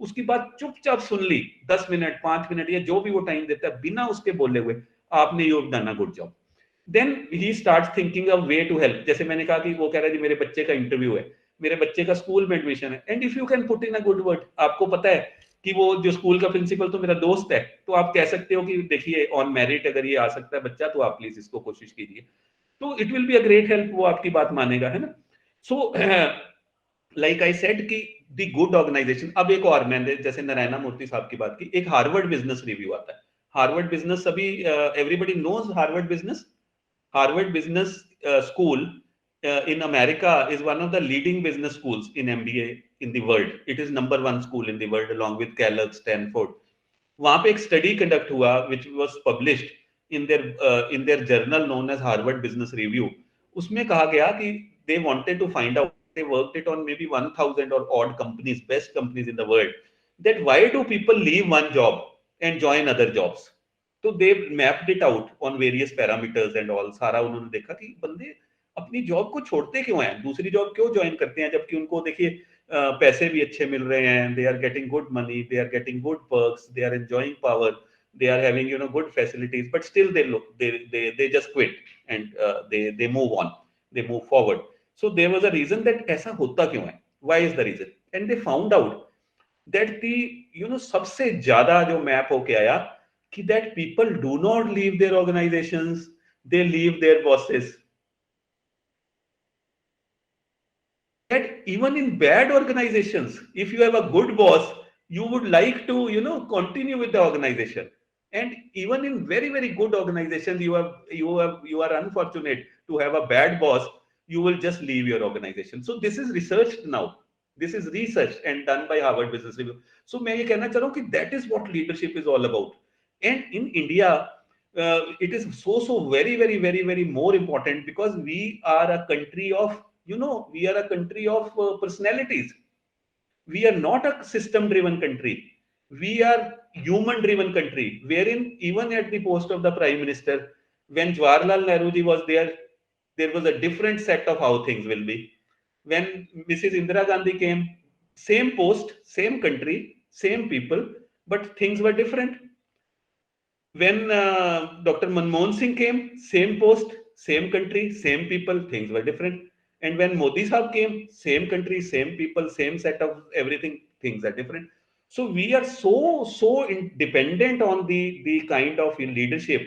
उसकी बात चुपचाप सुन ली 10 मिनट 5 मिनट या जो भी वो टाइम देता है, बिना उसके बोले हुए, आपने you have done a good job. Then he starts thinking a way to help. जैसे मैंने कहा कि वो कह रहा है जी मेरे बच्चे का इंटरव्यू है, मेरे बच्चे का स्कूल में एडमिशन है, and if you can put in a good word, आपको पता है कि वो जो स्कूल का प्रिंसिपल तो मेरा दोस्त है, तो आप कह सकते हो कि देखिए ऑन मेरिट अगर ये आ सकता है बच्चा, तो आप प्लीज इसको कोशिश कीजिए, तो it will be a great help, वो आपकी बात मानेगा, है ना. सो लाइक आई सेड कि द गुड ऑर्गेनाइजेशन. अब एक और, मैंने जैसे नारायण मूर्ति साहब की बात की, एक हार्वर्ड बिजनेस रिव्यू आता है. हार्वर्ड बिजनेस, सभी everybody knows Harvard business. Harvard Business School in America is one of the leading business schools in MBA in the world. It is number one school in the world along with Kellogg, Stanford. वहां पे एक study conduct हुआ which was published in their journal known as Harvard Business Review. उसमें कहा गया कि they wanted to find out, they worked it on maybe 1000 or odd companies, best companies in the world, that why do people leave one job and join other jobs. तो they mapped it out on various parameters and all. सारा उन्होंने देखा कि बंदे अपनी job को छोड़ते क्यों हैं, दूसरी जॉब क्यों ज्वाइन करते हैं, जबकि उनको देखिए पैसे भी अच्छे मिल रहे हैं, they are getting good money, they are getting good perks, they are enjoying power, they are having good facilities, but still they just quit and they move on, they move forward. So there was a reason that ऐसा होता क्यों है, why is the reason, and they found out that the सबसे ज्यादा जो map होके आया कि that people do not leave their organizations, they leave their bosses. That even in bad organizations, if you have a good boss, you would like to continue with the organization. And even in very very good organizations, you are unfortunate to have a bad boss, you will just leave your organization. So this is researched now, this is researched and done by Harvard Business Review. So मैं ये कहना चाह रहा हूँ कि that is what leadership is all about. And in India, it is so very more important, because we are a country of, we are a country of personalities. We are not a system driven country. We are human driven country, wherein even at the post of the prime minister, when Jawaharlal Nehru ji was there was a different set of how things will be. When Mrs. Indira Gandhi came, same post, same country, same people, but things were different. When Dr. Manmohan Singh came, same post, same country, same people, things were different. And when Modi Sahab came, same country, same people, same set of everything, things are different. So we are so dependent on the kind of leadership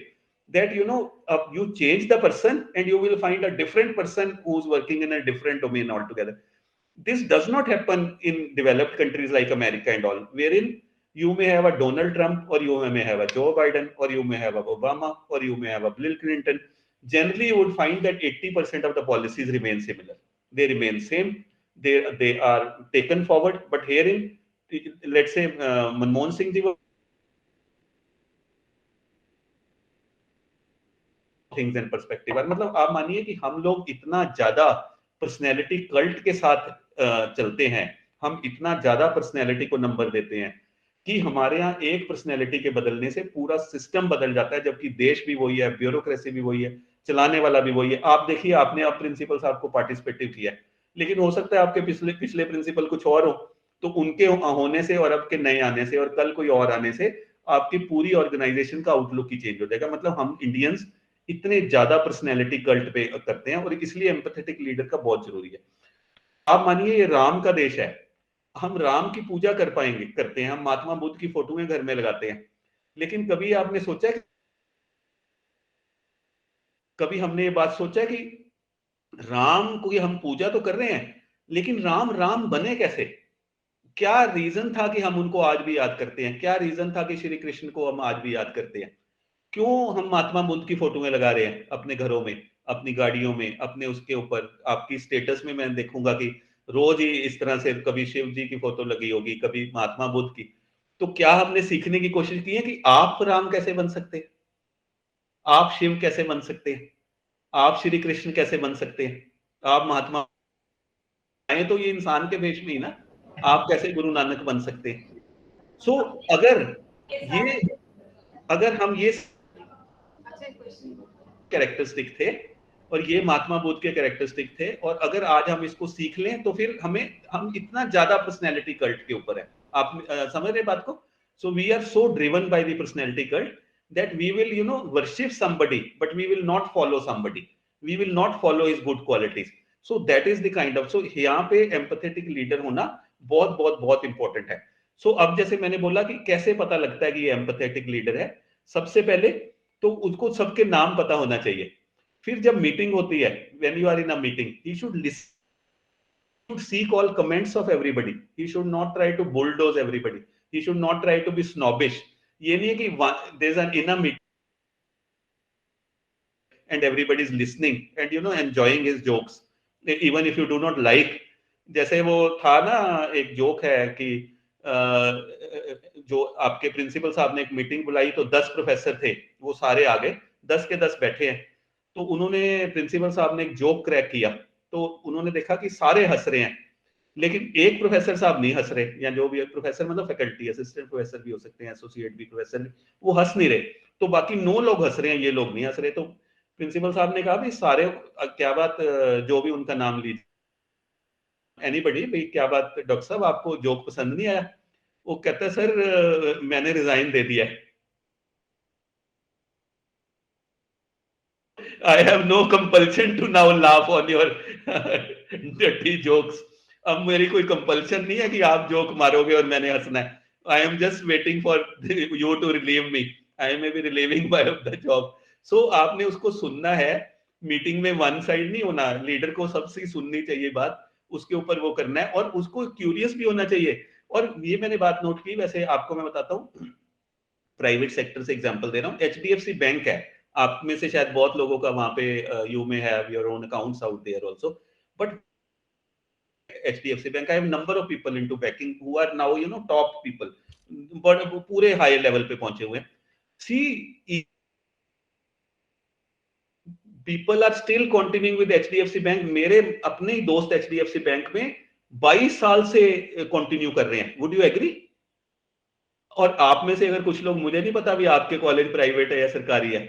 that, you change the person and you will find a different person who's working in a different domain altogether. This does not happen in developed countries like America and all, wherein you may have a Donald Trump, or you may have a Joe Biden, or you may have a Obama, or you may have a Bill Clinton. Generally, you would find that 80% of the policies remain similar. They remain same. They are taken forward. But herein, let's say Manmohan Singh ji was things in perspective. और मतलब आप मानिए कि हम लोग इतना ज्यादा personality cult के साथ चलते हैं, हम इतना ज्यादा पर्सनैलिटी को नंबर देते हैं कि हमारे यहाँ एक पर्सनैलिटी के बदलने से पूरा सिस्टम बदल जाता है, जबकि देश भी वही है, ब्यूरोक्रेसी भी वही है, चलाने वाला भी वही है. आप देखिए, आपने अब प्रिंसिपल साहब को पार्टिसिपेटिव किया है, लेकिन हो सकता है आपके पिछले प्रिंसिपल कुछ और हो, तो उनके होने से और अब के नए आने से और कल कोई और आने से आपकी पूरी ऑर्गेनाइजेशन का आउटलुक ही चेंज हो जाएगा. मतलब हम इंडियंस इतने ज्यादा पर्सनैलिटी कल्ट पे करते हैं, और इसलिए एम्पैथेटिक लीडर का बहुत जरूरी है. आप मानिए ये राम का देश है, हम राम की पूजा करते हैं, हम महात्मा बुद्ध की फोटोएं घर में लगाते हैं, लेकिन कभी आपने सोचा है, कभी हमने ये बात सोचा कि राम को हम पूजा तो कर रहे हैं, लेकिन राम बने कैसे? क्या रीजन था कि हम उनको आज भी याद करते हैं? क्या रीजन था कि श्री कृष्ण को हम आज भी याद करते हैं? क्यों हम महात्मा बुद्ध की फोटोएं लगा रहे हैं अपने घरों में, अपनी गाड़ियों में, अपने उसके ऊपर? आपकी स्टेटस में मैं देखूंगा कि रोज ही इस तरह से कभी शिव जी की फोटो लगी होगी, कभी महात्मा बुद्ध की. तो क्या हमने सीखने की कोशिश की है कि आप राम कैसे बन सकते हैं, आप शिव कैसे बन सकते हैं, आप श्री कृष्ण कैसे बन सकते हैं, आप महात्मा आए तो ये इंसान के वेश में ही ना, आप कैसे गुरु नानक बन सकते हैं? सो अगर हम ये कैरेक्टरिस्टिक थे और ये महात्मा बुद्ध के कैरेक्टरिस्टिक थे, और अगर आज हम इसको सीख लें तो फिर हम इतना ज्यादा पर्सनैलिटी कल्ट के ऊपर है. आप समझ रहे बात को? So we are so driven by the personality cult that we will worship somebody, but we will not follow somebody, we will not follow his good qualities. So that is the kind of, so यहाँ पे empathetic leader होना बहुत important है. सो अब जैसे मैंने बोला कि कैसे पता लगता है कि ये empathetic leader है, सबसे पहले तो उसको सबके नाम पता होना चाहिए. फिर जब मीटिंग होती है, when you are in a meeting, he should listen, should seek all comments of everybody, he should not try to bulldoze everybody, he should not try to be snobbish. ये नहीं है कि there's an inner meeting and everybody is listening and enjoying his jokes even if you do not like. जैसे वो था ना, एक joke है कि जो आपके प्रिंसिपल साहब ने एक मीटिंग बुलाई तो 10 प्रोफेसर थे, वो सारे आ गए, 10 के 10 बैठे हैं, तो उन्होंने प्रिंसिपल साहब ने एक जोक क्रैक किया, तो उन्होंने देखा कि सारे हंस रहे हैं, लेकिन एक प्रोफेसर साहब नहीं हंस रहे, या जो भी प्रोफेसर मतलब फैकल्टी असिस्टेंट प्रोफेसर भी हो सकते हैं, एसोसिएट भी प्रोफेसर, वो हंस नहीं रहे, तो बाकी 9 लोग हंस रहे हैं, ये लोग नहीं हंस रहे. तो प्रिंसिपल साहब ने कहा भाई सारे, क्या बात, जो भी उनका नाम लीजिए, एनीबडी, भाई क्या बात डॉक्टर साहब, आपको जोक पसंद नहीं आया? वो कहता है सर मैंने रिजाइन दे दिया है, I have no compulsion to now laugh on your dirty jokes. अब मेरी कोई कंपल्शन नहीं है कि आप जोक मारोगे और मैंने हंसना है. I am just waiting for you to relieve me. I may be relieving by the job. So आपने उसको सुनना है, मीटिंग में वन साइड नहीं होना, लीडर को सबसे सुननी चाहिए बात, उसके ऊपर वो करना है, और उसको क्यूरियस भी होना चाहिए. और ये मैंने बात नोट की, वैसे आपको मैं बताता हूँ, प्राइवेट सेक्टर से एग्जांपल दे रहा हूँ. HDFC बैंक है, आप में से शायद बहुत लोगों का वहां पे you may have your own accounts out there also, but HDFC bank, I have number of people into banking who are now top people, but पूरे हाई लेवल पे पहुंचे हुए हैं. See, people are still continuing with HDFC bank. मेरे अपने ही दोस्त HDFC bank में 22 साल से कंटिन्यू कर रहे हैं। Would you agree? और आप में से अगर कुछ लोग, मुझे नहीं पता भी आपके कॉलेज प्राइवेट है या सरकारी है,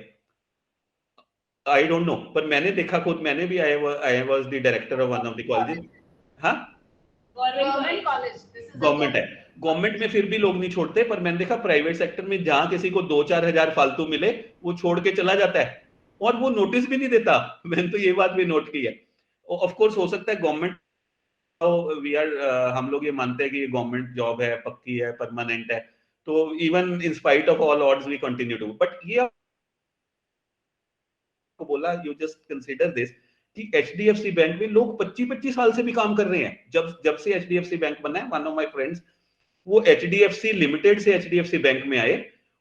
आई डोंट नो, पर मैंने देखा खुद, मैंने भी I was the director of one of the colleges. हाँ, गवर्नमेंट कॉलेज, गवर्नमेंट है, गवर्नमेंट में फिर भी लोग नहीं छोड़ते, पर मैंने देखा प्राइवेट सेक्टर में जहां किसी को 2-4 हजार फालतू मिले वो छोड़ के चला जाता है और वो नोटिस भी नहीं देता। मैंने तो ये बात भी नोट की है। ऑफ कोर्स हो सकता है गवर्नमेंट, वी आर, हम लोग ये मानते हैं कि गवर्नमेंट जॉब है, पक्की है, परमानेंट है, तो even in spite of all odds we continue to. But ये को बोला, यू जस्ट कंसीडर दिस कि एचडीएफसी बैंक में लोग 25-25 साल से भी काम कर रहे हैं। जब से एचडीएफसी बैंक बना है, वन ऑफ माय फ्रेंड्स वो एचडीएफसी लिमिटेड से एचडीएफसी बैंक में आए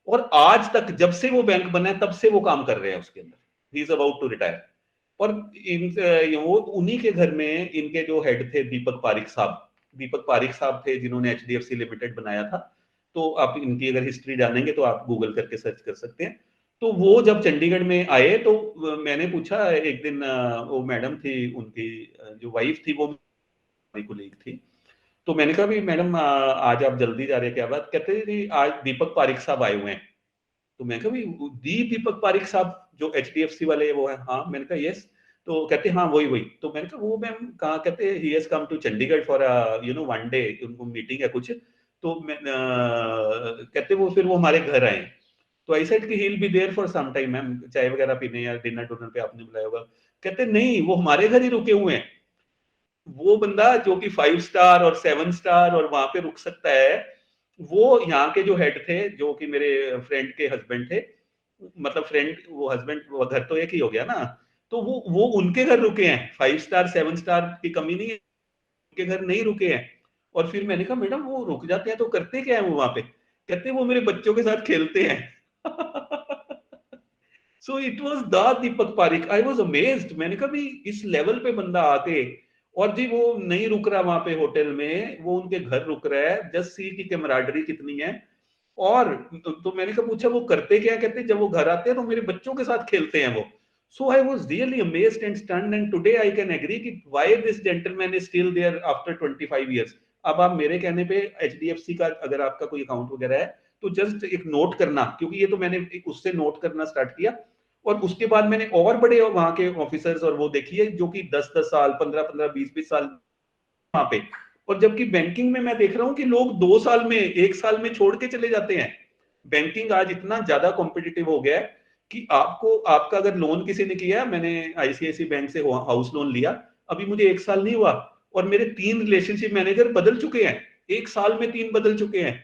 और आज तक जब से वो बैंक बना है तब से वो काम कर रहे हैं उसके अंदर। He is about to retire. और वो उन्हीं के घर में इनके जो हेड थे दीपक पारिक साहब थे जिन्होंने एचडीएफसी लिमिटेड बनाया था। तो आप इनकी अगर हिस्ट्री जानेंगे तो आप गूगल करके सर्च कर सकते हैं। तो वो जब चंडीगढ़ में आए तो मैंने पूछा एक दिन, वो मैडम थी, उनकी जो वाइफ थी वो मेरी कोलीग थी, तो मैंने कहा भी मैडम आज आप जल्दी जा रहे हैं, क्या बात? कहते हैं आज दीपक पारिक साहब आए हुए हैं। तो मैं कहा भी दीपक पारिक साहब जो एचडीएफसी वाले वो है? हाँ। मैंने कहा यस। तो कहते हाँ वही। तो मैंने कहा वो मैम कहाँ? कहते he has come to Chandigarh for one day, उनको मीटिंग है कुछ। तो मैं कहते वो फिर वो हमारे घर आए। तो आई सेड कि he will be there for some time ma'am, चाय वगैरह पीने या डिनर पे आपने बुलाया होगा। कहते नहीं, वो हमारे घर ही रुके हुए हैं। वो बंदा जो कि 5 स्टार और 7 स्टार और वहां पे रुक सकता है, वो यहाँ के जो हेड थे, जो कि मेरे फ्रेंड के हस्बैंड थे, मतलब फ्रेंड वो हस्बैंड, वो घर तो एक ही हो गया ना, तो वो उनके घर रुके हैं। 5 स्टार 7 स्टार की कमी नहीं है, उनके घर नहीं रुके हैं। और फिर मैंने कहा मैडम वो रुक जाते हैं तो करते क्या है वो वहां पे? कहते वो मेरे बच्चों के साथ खेलते हैं। So it was the Deepak Pareek. I was amazed. मैंने कहा भी इस लेवल पे बंदा आके, और जी वो नहीं रुक रहा वहां पे होटल में, वो उनके घर रुक रहा है। जस्ट सी की कैमराडरी कितनी है। और तो मैंने कहा पूछा वो करते क्या? कहते जब वो घर आते हैं तो मेरे बच्चों के साथ खेलते हैं वो। So I was really amazed and stunned and today I can agree कि why this gentleman is still there after 25 years. अब आप मेरे कहने पे एचडीएफसी का अगर आपका कोई अकाउंट वगैरह है तो जस्ट एक नोट करना, क्योंकि ये तो मैंने उससे नोट करना स्टार्ट किया। और उसके बाद मैंने और बड़े वहां के ऑफिसर्स और वो देखी है जो कि 10-10 साल, 15-15, 20-20 साल वहां पे। और जबकि बैंकिंग में मैं देख रहा हूँ कि लोग 2 साल में, 1 साल में छोड़ के चले जाते हैं। बैंकिंग आज इतना ज्यादा कॉम्पिटिटिव हो गया है कि आपको, आपका अगर लोन किसी ने किया, मैंने आईसीआईसी बैंक से हाउस लोन लिया, अभी मुझे 1 साल नहीं हुआ और मेरे 3 रिलेशनशिप मैनेजर बदल चुके हैं। 1 साल में 3 बदल चुके हैं।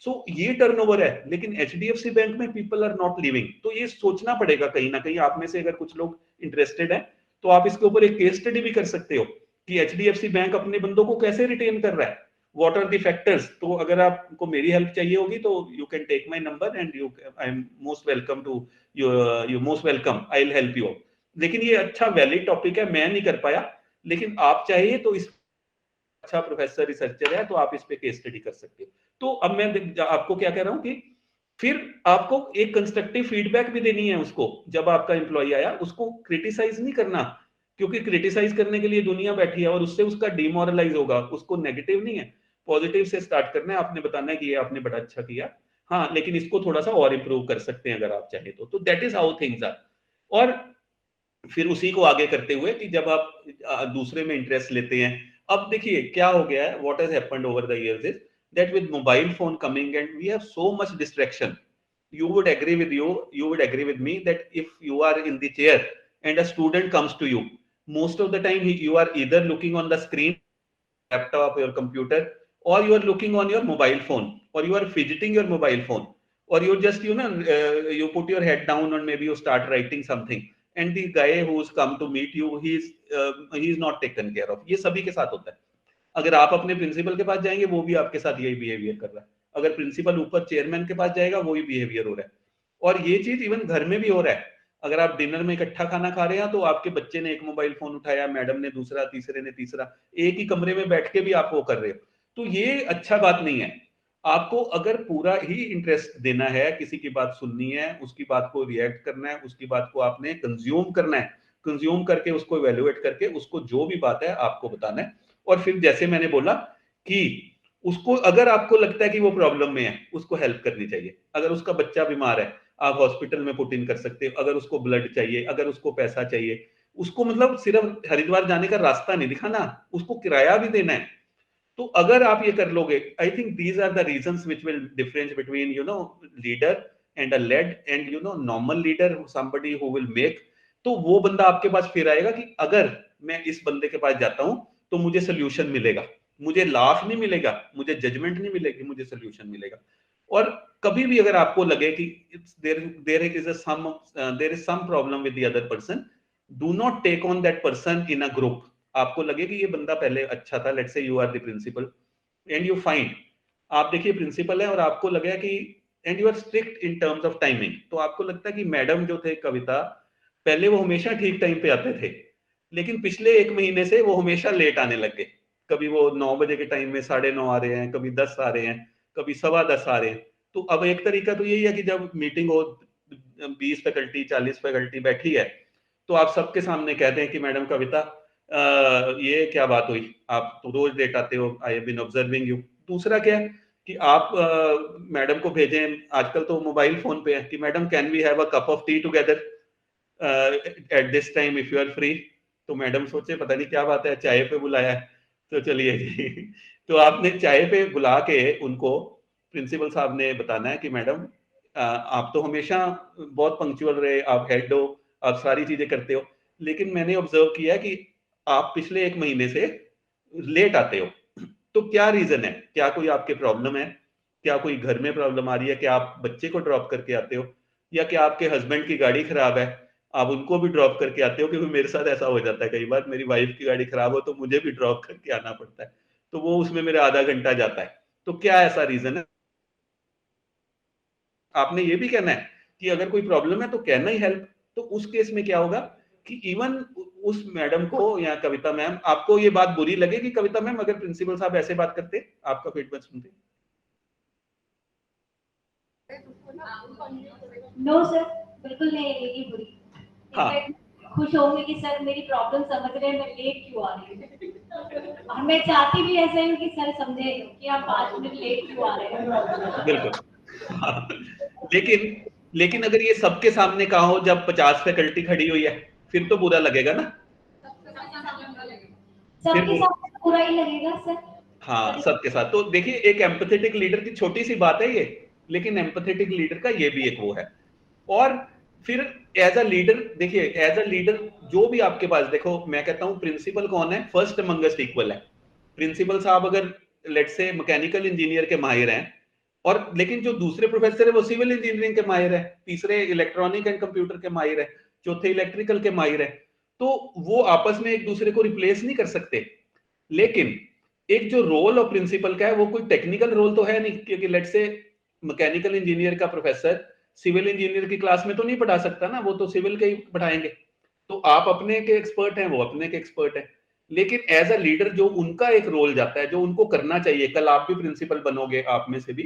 सो ये टर्नओवर है। लेकिन एचडीएफसी बैंक में पीपल आर नॉट लिविंग। तो ये सोचना पड़ेगा कहीं ना कहीं। आप में से अगर कुछ लोग इंटरेस्टेड है तो आप इसके ऊपर एक केस स्टडी भी कर सकते हो कि एचडीएफसी बैंक अपने बंदों को कैसे रिटेन कर रहा है, व्हाट आर द फैक्टर्स। तो अगर आपको मेरी हेल्प चाहिए होगी तो you can take my number and you, I am most welcome to you most welcome, I will help you. लेकिन ये अच्छा वैलिड टॉपिक है, मैं नहीं कर पाया, लेकिन आप चाहिए तो इस अच्छा प्रोफेसर रिसर्चर है तो आप इस पे केस स्टडी कर सकते हो। तो अब मैं आपको क्या कह रहा हूं कि फिर आपको एक कंस्ट्रक्टिव फीडबैक भी देनी है उसको। जब आपका एम्प्लॉय आया उसको क्रिटिसाइज नहीं करना, क्योंकि क्रिटिसाइज करने के लिए दुनिया बैठी है और उससे उसका डिमोरलाइज होगा। उसको नेगेटिव नहीं है, पॉजिटिव से स्टार्ट करना है। आपने बताना है कि ये आपने बड़ा अच्छा किया, हाँ, लेकिन इसको थोड़ा सा और इंप्रूव कर सकते हैं अगर आप चाहें तो that is how things are. और फिर उसी को आगे करते हुए कि जब आप दूसरे में इंटरेस्ट लेते हैं, अब देखिए क्या हो गया है, what has happened over the years is that with mobile phone coming and we have so much distraction. You would agree with me that if you are in the chair and a student comes to you, most of the time you are either looking on the screen, laptop or your computer, or you are looking on your mobile phone, or you are fidgeting your mobile phone, or you just you put your head down and maybe you start writing something, and the guy who's come to meet you, he's not taken care of. ये सभी के साथ होता है। अगर आप अपने principal के पास जाएंगे वो भी आपके साथ यही बिहेवियर कर रहा है। अगर प्रिंसिपल ऊपर चेयरमैन के पास जाएगा वही बिहेवियर हो रहा है। और ये चीज इवन घर में भी हो रहा है। अगर आप डिनर में इकट्ठा खाना खा रहे हैं तो आपके बच्चे ने एक मोबाइल फोन उठाया, मैडम ने दूसरा, तीसरे ने तीसरा, एक ही कमरे में बैठ के भी आप वो कर रहे हो। तो ये अच्छा बात नहीं है। आपको अगर पूरा ही इंटरेस्ट देना है, किसी की बात सुननी है, उसकी बात को रिएक्ट करना है, उसकी बात को आपने कंज्यूम करना है, कंज्यूम करके उसको इवेल्युएट करके उसको जो भी बात है आपको बताना है। और फिर जैसे मैंने बोला कि उसको अगर आपको लगता है कि वो प्रॉब्लम में है उसको हेल्प करनी चाहिए। अगर उसका बच्चा बीमार है आप हॉस्पिटल में पुट इन कर सकते हो, अगर उसको ब्लड चाहिए, अगर उसको पैसा चाहिए, उसको मतलब सिर्फ हरिद्वार जाने का रास्ता नहीं दिखाना, उसको किराया भी देना है। तो अगर आप ये कर लोगे, I think these are the reasons which will difference between you know leader and a led and you know normal leader, somebody who will make. तो वो बंदा आपके पास फिर आएगा कि अगर मैं इस बंदे के पास जाता हूं तो मुझे सोल्यूशन मिलेगा, मुझे लाफ नहीं मिलेगा, मुझे जजमेंट नहीं मिलेगी, मुझे सोल्यूशन मिलेगा। और कभी भी अगर आपको लगे कि there is some problem with the other person, do not take on that person in a group. आपको लगे कि ये बंदा पहले अच्छा था, let's say you are the principal and you find, आप देखिए प्रिंसिपल है और आपको लगा कि and you are strict in terms of timing, तो आपको लगता है कि मैडम जो थे कविता पहले वो हमेशा ठीक टाइम पे आते थे, लेकिन पिछले 1 महीने से वो हमेशा लेट आने लग गए। कभी वो 9 बजे के टाइम में 9:30 आ रहे हैं, कभी 10 आ रहे हैं, कभी 10:15 आ रहे हैं। तो अब एक तरीका तो यही है कि जब मीटिंग हो 20 फैकल्टी 40 फैकल्टी बैठी है तो आप सबके सामने कहते हैं कि मैडम कविता ये क्या बात हुई, आप तो रोज लेट आते हो, I have been observing you. दूसरा क्या है कि आप मैडम को भेजें, आजकल तो मोबाइल फोन पे है कि madam can we have a cup of tea together at this time if you are free. तो मैडम सोचे पता नहीं क्या बात है, चाय पे बुलाया है, तो चलिए जी तो आपने चाय पे बुला के उनको प्रिंसिपल साहब ने बताना है कि मैडम आप तो हमेशा बहुत पंक्चुअल रहे, आप हेड हो, आप सारी चीजें करते हो, लेकिन मैंने ऑब्जर्व किया कि आप पिछले 1 महीने से लेट आते हो। तो क्या रीजन है, क्या कोई आपके प्रॉब्लम है, क्या कोई घर में प्रॉब्लम आ रही है, क्या आप बच्चे को ड्रॉप करके आते हो, या क्या आपके हस्बैंड की गाड़ी खराब है आप उनको भी ड्रॉप करके आते हो? क्योंकि मेरे साथ ऐसा हो जाता है कई बार, मेरी वाइफ की गाड़ी खराब हो तो मुझे भी ड्रॉप करके आना पड़ता है, तो वो उसमें मेरा आधा घंटा जाता है। तो क्या ऐसा रीजन है? आपने ये भी कहना है कि अगर कोई प्रॉब्लम है तो कहना ही हेल्प। तो उस केस में क्या होगा कि इवन उस मैडम को या कविता मैम, आपको ये बात बुरी लगेगी कविता मैम अगर प्रिंसिपल साहब ऐसे बात करते, आपका फीडबैक सुनते? नो सर, बिल्कुल नहीं लगेगी बुरी। हाँ। इनफैक्ट खुश होंगे कि सर मेरी प्रॉब्लम समझ रहे हैं, मैं लेट क्यों आ रही हूँ। और मैं चाहती भी ऐसा हूँ कि सर समझे कि आप 5 मिनट लेट क्यों आ रहे हैं। बिल्कुल हाँ। लेकिन अगर ये सबके सामने कहा हो जब 50 फैकल्टी खड़ी हुई है, फिर तो बुरा लगेगा ना। सबके साथ बुरा ही लगेगा सर। हाँ, सबके साथ। तो देखिए एक एम्पैथेटिक लीडर की छोटी सी बात है ये, लेकिन एम्पैथेटिक लीडर का ये भी एक वो है। और फिर एज अ लीडर देखिए, एज अ लीडर जो भी आपके पास, देखो मैं कहता हूं प्रिंसिपल कौन है, फर्स्ट अमंगस्ट इक्वल है। प्रिंसिपल साहब अगर लेट्स से मैकेनिकल इंजीनियर के माहिर हैं, और लेकिन जो दूसरे प्रोफेसर है वो सिविल इंजीनियरिंग के माहिर है, तीसरे इलेक्ट्रॉनिक एंड कंप्यूटर के माहिर है, चौथे इलेक्ट्रिकल के माहिर है, तो वो आपस में एक दूसरे को रिप्लेस नहीं कर सकते। लेकिन एक जो रोल ऑफ प्रिंसिपल का है वो कोई टेक्निकल रोल तो है नहीं, क्योंकि लेट्स से मैकेनिकल इंजीनियर का प्रोफेसर सिविल इंजीनियर की क्लास में तो नहीं पढ़ा सकता ना, वो तो सिविल के ही पढ़ाएंगे। तो आप अपने के एक्सपर्ट हैं, वो अपने के एक्सपर्ट हैं। लेकिन एज अ लीडर जो उनका एक रोल जाता है, जो उनको करना चाहिए, कल आप भी प्रिंसिपल बनोगे आप में से भी,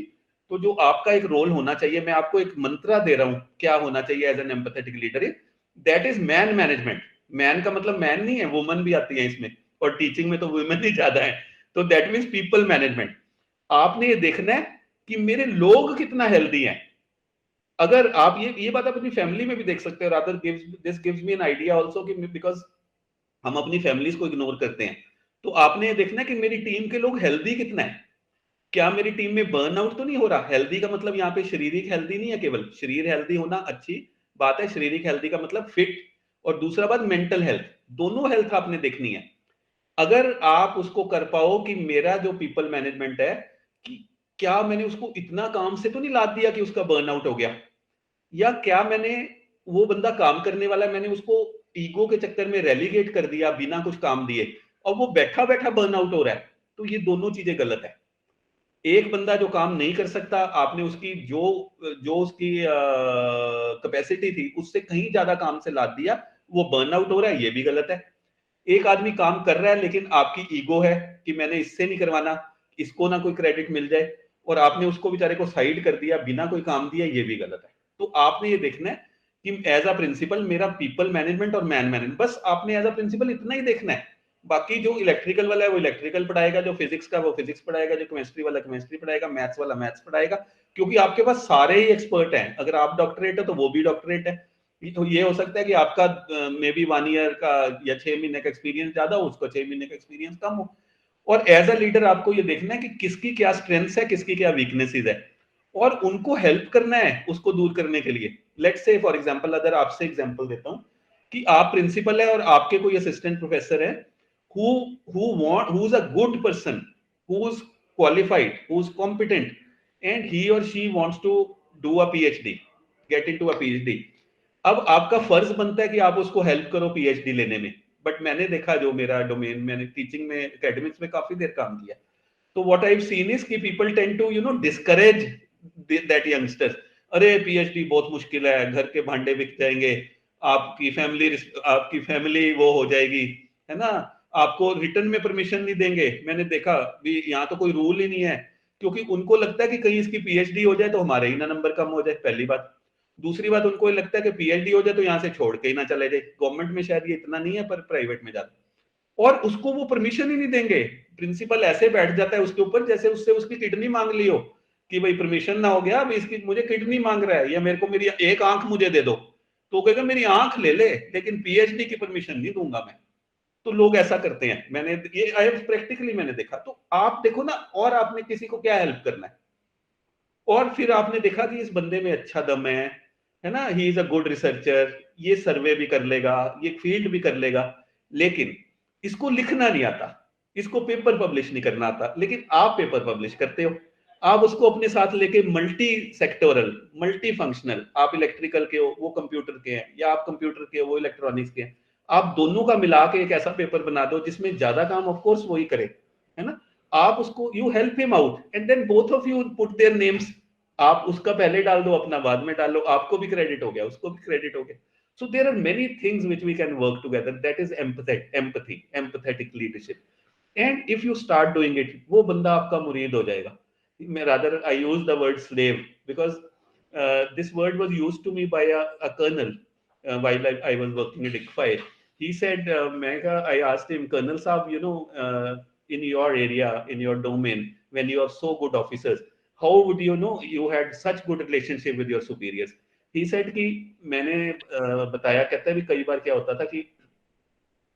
तो जो आपका एक रोल होना चाहिए, मैं आपको एक मंत्रा दे रहा हूं क्या होना चाहिए as an empathetic leader, that is man management. Man का मतलब मैन नहीं है, वुमन भी आती है इसमें, और टीचिंग में तो वुमेन ही ज्यादा है, तो दैट मीन्स पीपल मैनेजमेंट। आपने ये देखना है कि मेरे लोग कितना हेल्दी हैं। अगर आप ये बात आप अपनी फैमिली में भी देख सकते हो, rather this gives me an idea also कि बिकॉज हम अपनी फैमिलीज को इग्नोर करते हैं। तो आपने ये देखना है कि मेरी टीम के लोग हेल्दी कितना है, क्या मेरी टीम में बर्नआउट तो नहीं हो रहा। हेल्दी का मतलब यहाँ पे शारीरिक हेल्दी नहीं है, केवल शरीर हेल्दी होना अच्छी बात है, शारीरिक हेल्दी का मतलब फिट, और दूसरा बात मेंटल हेल्थ, दोनों हेल्थ आपने देखनी है। अगर आप उसको कर पाओ कि मेरा जो पीपल मैनेजमेंट है, कि क्या मैंने उसको इतना काम से तो नहीं लाद दिया कि उसका बर्नआउट हो गया, या क्या मैंने वो बंदा काम करने वाला मैंने उसको ईगो के चक्कर में रेलीगेट कर दिया बिना कुछ काम दिए, और वो बैठा बैठा बर्नआउट हो रहा है। तो ये दोनों चीजें गलत है। एक बंदा जो काम नहीं कर सकता, आपने उसकी जो जो उसकी कैपेसिटी थी उससे कहीं ज्यादा काम से लाद दिया, वो बर्नआउट हो रहा है, ये भी गलत है। एक आदमी काम कर रहा है लेकिन आपकी ईगो है कि मैंने इससे नहीं करवाना, इसको ना कोई क्रेडिट मिल जाए, और आपने उसको बेचारे को साइड कर दिया बिना कोई काम दिया, ये भी गलत है। तो आपने ये देखना है कि एज अ प्रिंसिपल मेरा पीपल मैनेजमेंट और मैन मैनेजमेंट, बस आपने एज अ प्रिंसिपल इतना ही देखना है। बाकी जो इलेक्ट्रिकल वाला है वो इलेक्ट्रिकल पढ़ाएगा, जो फिजिक्स का वो फिजिक्स पढ़ाएगा, जो केमिस्ट्री वाला केमिस्ट्री पढ़ाएगा, मैथ्स वाला मैथ्स पढ़ाएगा, क्योंकि आपके पास सारे ही एक्सपर्ट हैं। अगर आप डॉक्टरेट है तो वो भी डॉक्टरेट है। तो ये हो सकता है कि आपका मे बी 1 ईयर का या 6 महीने का एक्सपीरियंस ज्यादा हो, उसको 6 महीने का एक्सपीरियंस कम हो। और एज अ लीडर आपको ये देखना है कि किसकी क्या स्ट्रेंथ्स है, किसकी क्या वीकनेसेस है, और उनको हेल्प करना है उसको दूर करने के लिए। लेट्स से फॉर एग्जांपल, अगर आपसे एग्जांपल देता हूं कि आप प्रिंसिपल है और आपके कोई असिस्टेंट प्रोफेसर है who's a good person, who's qualified, who's competent, and he or she wants to do a PhD, get into a PhD। अब आपका फर्ज बनता है कि आप उसको हेल्प करो PhD लेने में। बट मैंने देखा, जो मेरा डोमेन, मैंने टीचिंग में एकेडमिक्स में काफी देर काम किया, तो what I have seen is कि people tend to discourage that youngsters. अरे PhD बहुत मुश्किल है, घर के भांडे बिक जाएंगे, आपकी फैमिली वो हो जाएगी, है ना, आपको रिटर्न में परमिशन नहीं देंगे। मैंने देखा भी यहाँ तो कोई रूल ही नहीं है, क्योंकि उनको लगता है कि कहीं इसकी PhD हो जाए तो हमारे ही ना नंबर कम हो जाए, पहली बात। दूसरी बात, उनको लगता है कि PhD हो जाए तो यहाँ से छोड़ के ही ना चले जाए। गवर्नमेंट में शायद ये इतना नहीं है, पर प्राइवेट में ज्यादा, और उसको वो परमिशन ही नहीं देंगे। प्रिंसिपल ऐसे बैठ जाता है उसके ऊपर जैसे उससे उसकी किडनी मांग ली हो, कि भाई परमिशन ना हो गया, अब इसकी मुझे किडनी मांग रहा है, या मेरे को मेरी एक आंख मुझे दे दो, तो कहेगा मेरी आंख ले ले, लेकिन PhD की परमिशन नहीं दूंगा मैं। तो लोग ऐसा करते हैं, मैंने ये आई प्रैक्टिकली मैंने देखा। तो आप देखो ना, और आपने किसी को क्या हेल्प करना है, और फिर आपने देखा कि इस बंदे में अच्छा दम है ना, he is a good researcher, ये सर्वे भी कर लेगा, ये फील्ड भी कर लेगा, लेकिन इसको लिखना नहीं आता, इसको पेपर पब्लिश नहीं करना आता, लेकिन आप पेपर पब्लिश करते हो। आप उसको अपने साथ लेके मल्टी सेक्टोरल, मल्टी फंक्शनल, आप इलेक्ट्रिकल के हो, वो कंप्यूटर के हैं, या आप कंप्यूटर के हो, वो इलेक्ट्रॉनिक्स के हैं, आप दोनों का मिला के एक ऐसा पेपर बना दो जिसमें ज्यादा काम ऑफ कोर्स वही करे, है ना। आप उसको, you help him out and then both of you put their names. आप उसका पहले डाल दो, अपना बाद में डालो, आपको भी क्रेडिट हो गया, उसको भी क्रेडिट हो गया। So there are many things which we can work together. That is empathy, empathetic leadership. And if you start doing it, वो बंदा आपका मुरीद हो जाएगा। Rather, I use the word slave because this word was used to me by a colonel while I was working at ICFI. He said, I asked him, Colonel Saab, in your area, in your domain, when you are so good officers, how would you had such good relationship with your superiors? He said कि मैंने बताया, कहता है भी कई बार क्या होता था कि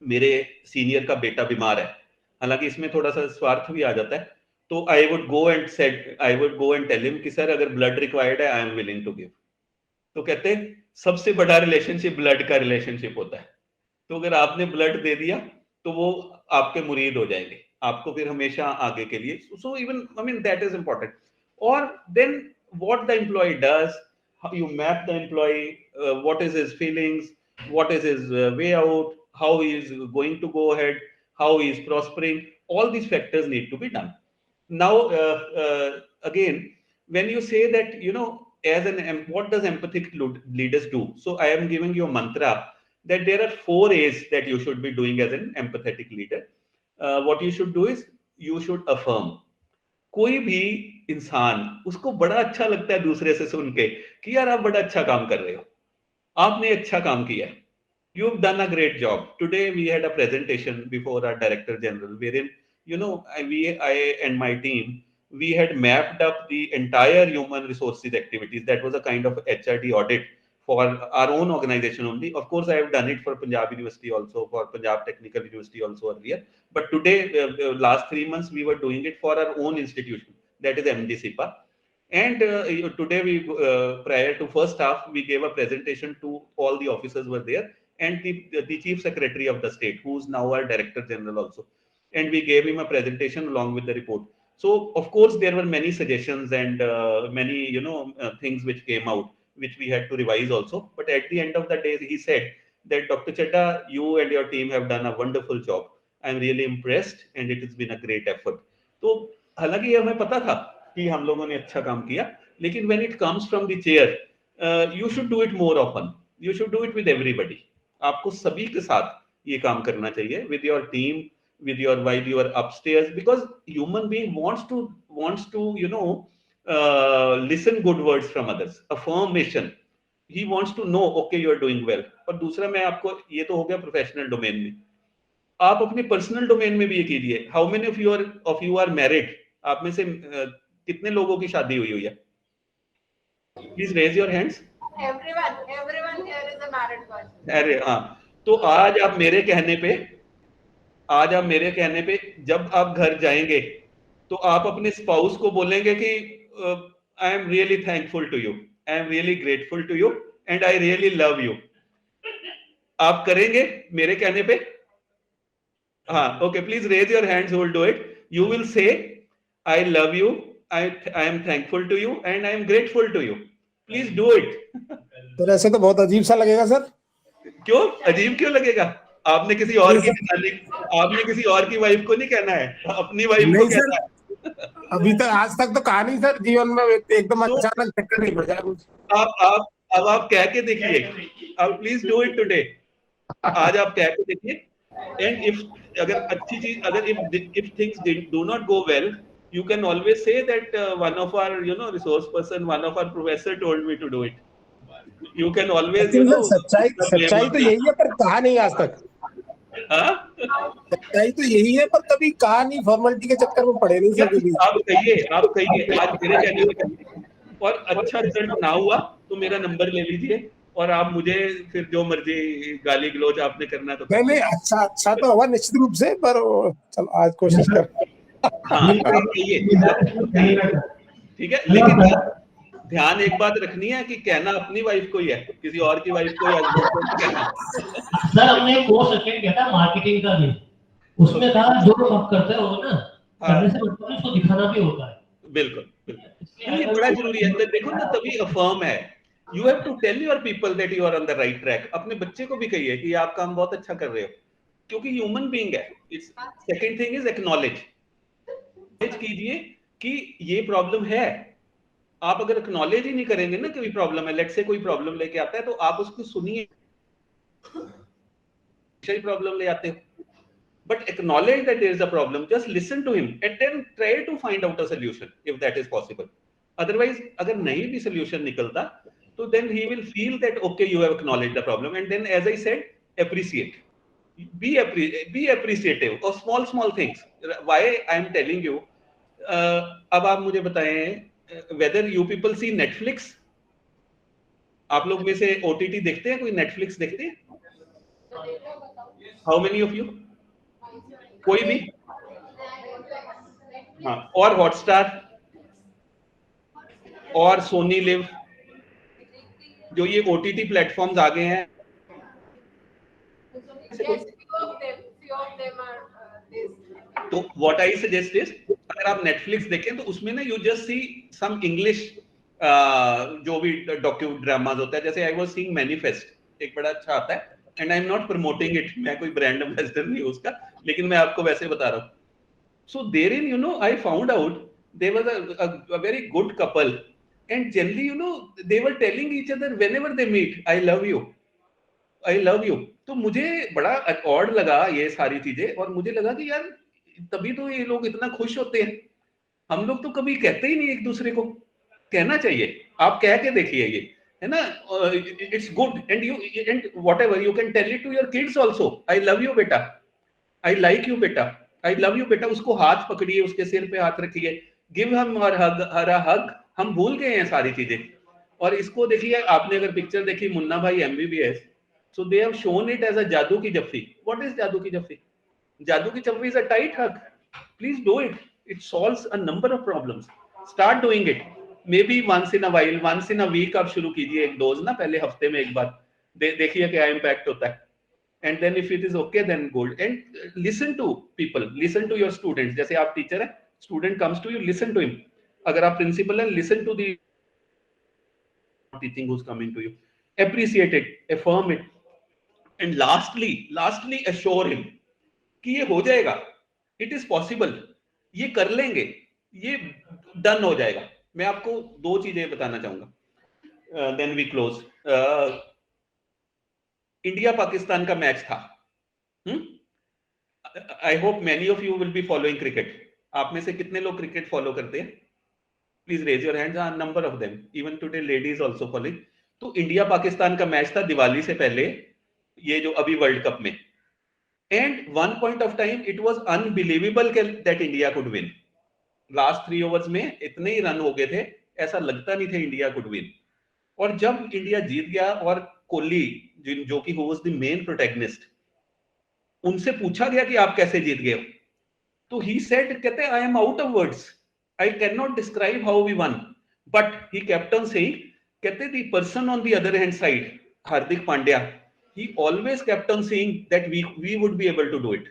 मेरे सीनियर का बेटा बीमार है, हालांकि इसमें थोड़ा सा स्वार्थ भी आ जाता है, तो I would go and tell him कि सर अगर ब्लड रिक्वायर्ड है I am willing to give. तो कहते हैं सबसे बड़ा रिलेशनशिप ब्लड का रिलेशनशिप होता है। तो अगर आपने ब्लड दे दिया तो वो आपके मुरीद हो जाएंगे, आपको फिर हमेशा आगे के लिए। So even I mean that is important. और then what the employ does, you map the employee, what is his feelings, what is his way out, how he is going to go ahead, how he is prospering. All these factors need to be done. Now again, when you say that what does empathic leaders do, so I am giving you a mantra that there are 4 A's that you should be doing as an empathetic leader. What you should do is you should affirm. कोई भी इंसान, उसको बड़ा अच्छा लगता है दूसरे से सुन के कि यार आप बड़ा अच्छा काम कर रहे हो, आपने अच्छा काम किया, you've done a great job. Today we had a presentation before our director general wherein I and my team, we had mapped up the entire human resources activities. That was a kind of HRD audit for our own organization only. Of course I have done it for Punjab University also, for Punjab Technical University also earlier, but today last 3 months we were doing it for our own institution, that is MDSIPA. And today we prior to first half we gave a presentation to all the officers were there, and the chief secretary of the state, who's now our director general also, and we gave him a presentation along with the report. So of course there were many suggestions and many things which came out, which we had to revise also. But at the end of the day he said that Dr. Chadda, you and your team have done a wonderful job. I'm really impressed and it has been a great effort. तो हालांकि हमें पता था कि हम लोगों ने अच्छा काम किया, लेकिन when it comes from the chair, you should do it more often. You should do it with everybody. आपको सभी के साथ ये काम करना चाहिए, with your team, while you are upstairs, because human being wants to listen good words from others. Affirmation he wants to know okay you are doing well. और दूसरा मैं आपको, ये तो हो गया प्रोफेशनल डोमेन में, आप अपने पर्सनल डोमेन में भी ये कीजिए. How many of you are married? आप में से कितने लोगों की शादी हुई है? Please raise your hands. Everyone here is a married person. अरे हाँ, तो आज आप मेरे कहने पे जब आप घर जाएंगे तो आप अपने स्पाउस को बोलेंगे कि I am really thankful to you, I am really grateful to you and I really love you. आप करेंगे मेरे कहने पे? हाँ, okay, please raise your hands, who will do it. You will say I love you, I am thankful to you and I am grateful to you. Please do it. तो ऐसे तो बहुत अजीब सा लगेगा सर. क्यों अजीब क्यों लगेगा? आपने किसी और की वाइफ को नहीं कहना है, अपनी वाइफ को कहना है. अभी तक आज तक तो कहा नहीं सर, जीवन में एकदम अचानक चक्कर नहीं बजा कुछ. आप कह के देखिए. अब प्लीज डू इट टुडे. आज आप कह के देखिए. एंड इफ अगर अच्छी चीज, अगर if things do not go well, you can always say that one of our resource person, one of our professor told me to do it. You can always सच्चाई तो यही है, पर कहा नहीं आज तक. सच्चाई तो यही है, पर कभी कहा नहीं, फॉर्मेलिटी के चक्कर में पड़े नहीं सर. आप कहिए आज मेरे कहने में, और अच्छा रिजल्ट ना हुआ तो मेरा नंबर ले लीजिए और आप मुझे फिर जो मर्जी गाली गलौज आपने करना तो नहीं, अच्छा तो हुआ निश्चित रूप से, पर चलो आज कोशिश कर. हाँ, ठीक है, लेकिन ध्यान एक बात रखनी है कि कहना अपनी वाइफ को ही है, किसी और की वाइफ को कहना. सर हमने एक कोर्स अटेंड किया था मार्केटिंग का भी, उसमें था जो लोग आप करते हो ना, करने से मतलब उसको दिखाना भी होता है. बिल्कुल, ये बड़ा जरूरी है. देखो ना, तभी अफर्म है. You have to tell your people that you are on the right track. अपने बच्चे को भी कहिए कि आप काम बहुत अच्छा कर रहे हो, क्योंकि ह्यूमन बीइंग है. सेकंड थिंग इज एक्नॉलेज कीजिए कि ये प्रॉब्लम है. आप अगर एक्नॉलेज ही नहीं करेंगे ना कोई प्रॉब्लम है, लेट्स से कोई प्रॉब्लम लेके आता है तो आप उसको सुनिए, प्रॉब्लम ले आते हो, but acknowledge that there is a problem, just listen to him and then try to find out a solution if that is possible. Otherwise अगर नहीं भी सॉल्यूशन निकलता तो then he will feel that okay you have acknowledged the problem, and then as I said, appreciate, be appreciative of small things. Why I am telling you, अब आप मुझे बताएं whether you people see Netflix. आप लोग में से OTT देखते हैं? कोई Netflix देखते हैं? How many of you? कोई भी? हाँ, और Hotstar और Sony Live, जो ये OTT प्लेटफॉर्म्स आ गए हैं. Yes, few of them are this. तो what I suggest is, अगर आप Netflix देखें तो उसमें ना you just see some English जो भी डॉक्यू ड्रामास होता है. जैसे I was seeing Manifest, एक बड़ा अच्छा आता है, and I'm not promoting it, मैं कोई ब्रांड एम्बेसडर नहीं हूँ उसका, लेकिन मैं आपको वैसे बता रहा हूँ. So therein I found out there was a very good couple, and generally they were telling each other whenever they meet, I love you, I love you. तो मुझे बड़ा ऑड लगा ये सारी चीजें, और मुझे लगा कि यार तभी तो ये लोग इतना खुश होते हैं. हम लोग तो कभी कहते ही नहीं एक दूसरे को. कहना चाहिए. आप कह के देखिए, ये है ना, it's good. And whatever you can tell it to your kids also. I love you बेटा, आई लाइक यू बेटा, आई लव यू बेटा. उसको हाथ पकड़िए, उसके सिर पे हाथ रखिए, गिव हिम हर हग. हम भूल गए हैं सारी चीजें. और इसको देखिए, आपने अगर पिक्चर देखी मुन्ना भाई MBBS, so they have shown it as a जादू की जफ्फी. What is जादू की जफ्फी? जादू की जफ्फी is a tight hug. Please do it. It solves a number of problems. Start doing it. Maybe once in a while, once in a week आप शुरू कीजिए एक डोज ना, पहले हफ्ते में एक बार देखिए क्या इम्पैक्ट होता है. And then if it is okay, then good. And listen to people, listen to your students. जैसे आप टीचर हैं, student comes to you, listen to him. अगर आप प्रिंसिपल हैं, listen to the teaching who's coming to you. Appreciate it, affirm it. And lastly assure him कि ये हो जाएगा, it is possible, ये कर लेंगे, ये डन हो जाएगा. मैं आपको दो चीजें बताना चाहूंगा, then we close. India Pakistan का मैच था. I hope many of you will be following cricket. आप में से कितने लोग क्रिकेट फॉलो करते हैं? Please raise your hands. A number of them. Even today ladies also following. तो इंडिया पाकिस्तान का मैच था दिवाली से पहले, ये जो अभी वर्ल्ड कप में, and one point of time it was unbelievable that India could win. Last 3 overs में इतने ही रन हो गए थे, ऐसा लगता नहीं था इंडिया कुड विन। और जब इंडिया जीत गया और कोहली जो कि वाज द मेन प्रोटैगनिस्ट, उनसे पूछा गया कि आप कैसे जीत गए हो, तो ही सेड, कहते I am out of words, I can not describe how we won, but he kept on saying, कहते the person on the other hand side, Hardik Pandya, he always kept on saying that we would be able to do it.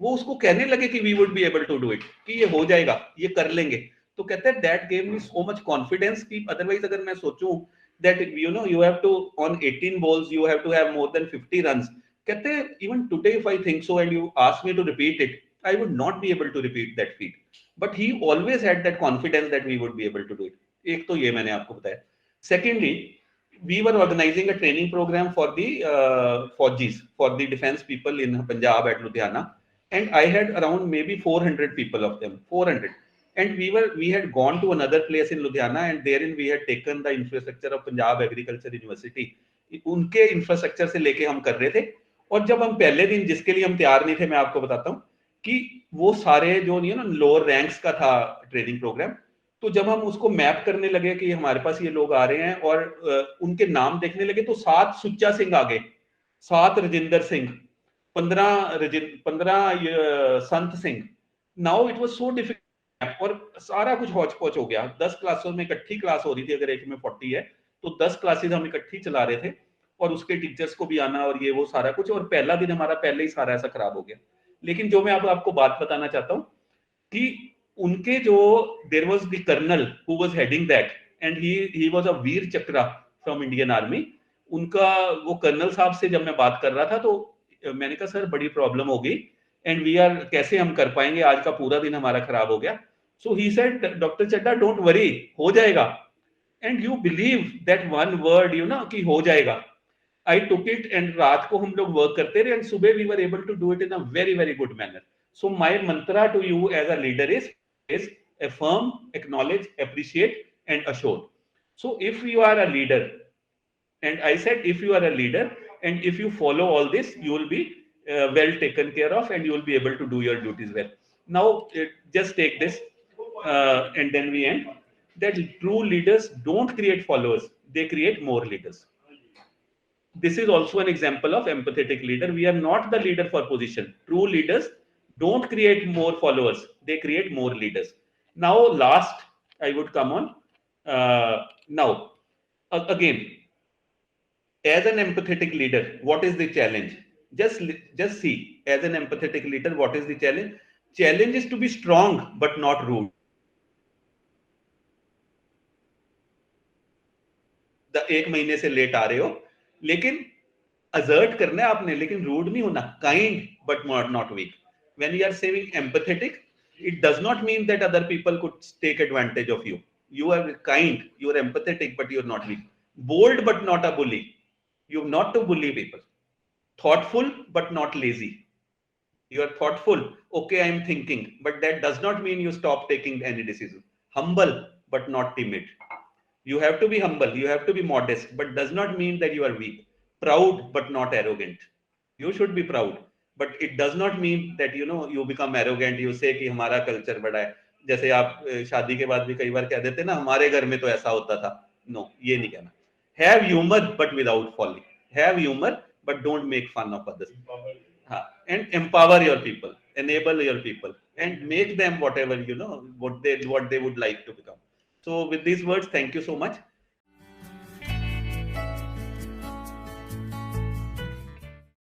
वो उसको कहने लगे कि we would be able to do it, कि ये हो जाएगा, ये कर लेंगे। तो कहते हैं that gave me so much confidence कि अदरवाइज अगर मैं सोचूं that you have to on 18 balls you have to have more than 50 runs, कहते हैं even today if I think so and you ask me to repeat it, I would not be able to repeat that feat, but he always had that confidence that we would be able to do it. एक तो ये मैंने आपको बताया। Secondly, we were organizing a training program for the Fauji's, for the defense people in Punjab at Ludhiana, and I had around maybe 400 people of them, 400, and we had gone to another place in Ludhiana, and therein we had taken the infrastructure of Punjab Agriculture University, उनके infrastructure से लेके हम कर रहे थे। और जब हम पहले दिन, जिसके लिए हम तैयार नहीं थे, मैं आपको बताता हूँ कि वो सारे जो नहीं है ना लोअर रैंक्स का था ट्रेनिंग प्रोग्राम, तो जब हम उसको मैप करने लगे कि हमारे पास ये लोग आ रहे हैं और उनके नाम देखने लगे, तो 7 सुच्चा सिंह आ गए, 7 रजिंदर सिंह, 15 संत Singh. Now it was so difficult और सारा कुछ हौच पौच हो गया। 10 क्लासों में इकट्ठी क्लास हो रही थी, अगर एक में 40 है तो 10 क्लासेस हम इकट्ठी चला रहे थे, और उसके टीचर्स को भी आना और ये वो सारा कुछ, और पहला दिन हमारा पहले ही सारा ऐसा खराब हो गया। लेकिन जो मैं आपको बात बताना चाहता हूँ कि उनके जो there was the colonel who was heading that, and he was a Vir Chakra from Indian Army. उनका वो कर्नल साहब से जब मैं बात कर रहा था, तो मैंने कहा सर बड़ी प्रॉब्लम हो गई, एंड वी आर, कैसे हम कर पाएंगे, आज का पूरा दिन हमारा खराब हो गया। So he said, doctor Chadda don't worry, हो जाएगा। And you believe that one word, you know, कि हो जाएगा। आई टुक इट, एंड रात को हम लोग वर्क करते रहे, एंड सुबह we were able to do it in a very very good manner. So my mantra to you as a leader is affirm, acknowledge, appreciate, and assure. So if you are a leader, and I said if you are a leader and if you follow all this, you will be well taken care of, and you will be able to do your duties well. Now just take this and then we end, that true leaders don't create followers, they create more leaders. This is also an example of empathetic leader. We are not the leader for position. True leaders don't create more followers, they create more leaders. Now last I would come on now again, as an empathetic leader, what is the challenge? Just see, as an empathetic leader, what is the challenge? Challenge is to be strong but not rude. एक महीने से late आ रहे हो, लेकिन assert करना है आपने, लेकिन रूड नहीं होना, kind but not weak. When you are saying empathetic, it does not mean that other people could take advantage of you. You are kind, you are empathetic, but you are not weak. Bold but not a bully. You are not to bully people. Thoughtful but not lazy. You are thoughtful. Okay, I am thinking, but that does not mean you stop taking any decision. Humble but not timid. You have to be humble, you have to be modest, but does not mean that you are weak. Proud but not arrogant. You should be proud, but it does not mean that you become arrogant. You say कि हमारा culture बड़ा है, जैसे आप शादी के बाद भी कई बार कह देते ना, हमारे घर में तो ऐसा होता था. No, ये नहीं कहना. Have humor but without folly. Have humor but don't make fun of others. And empower your people, enable your people, and make them whatever what they would like to become. So with these words, thank you so much.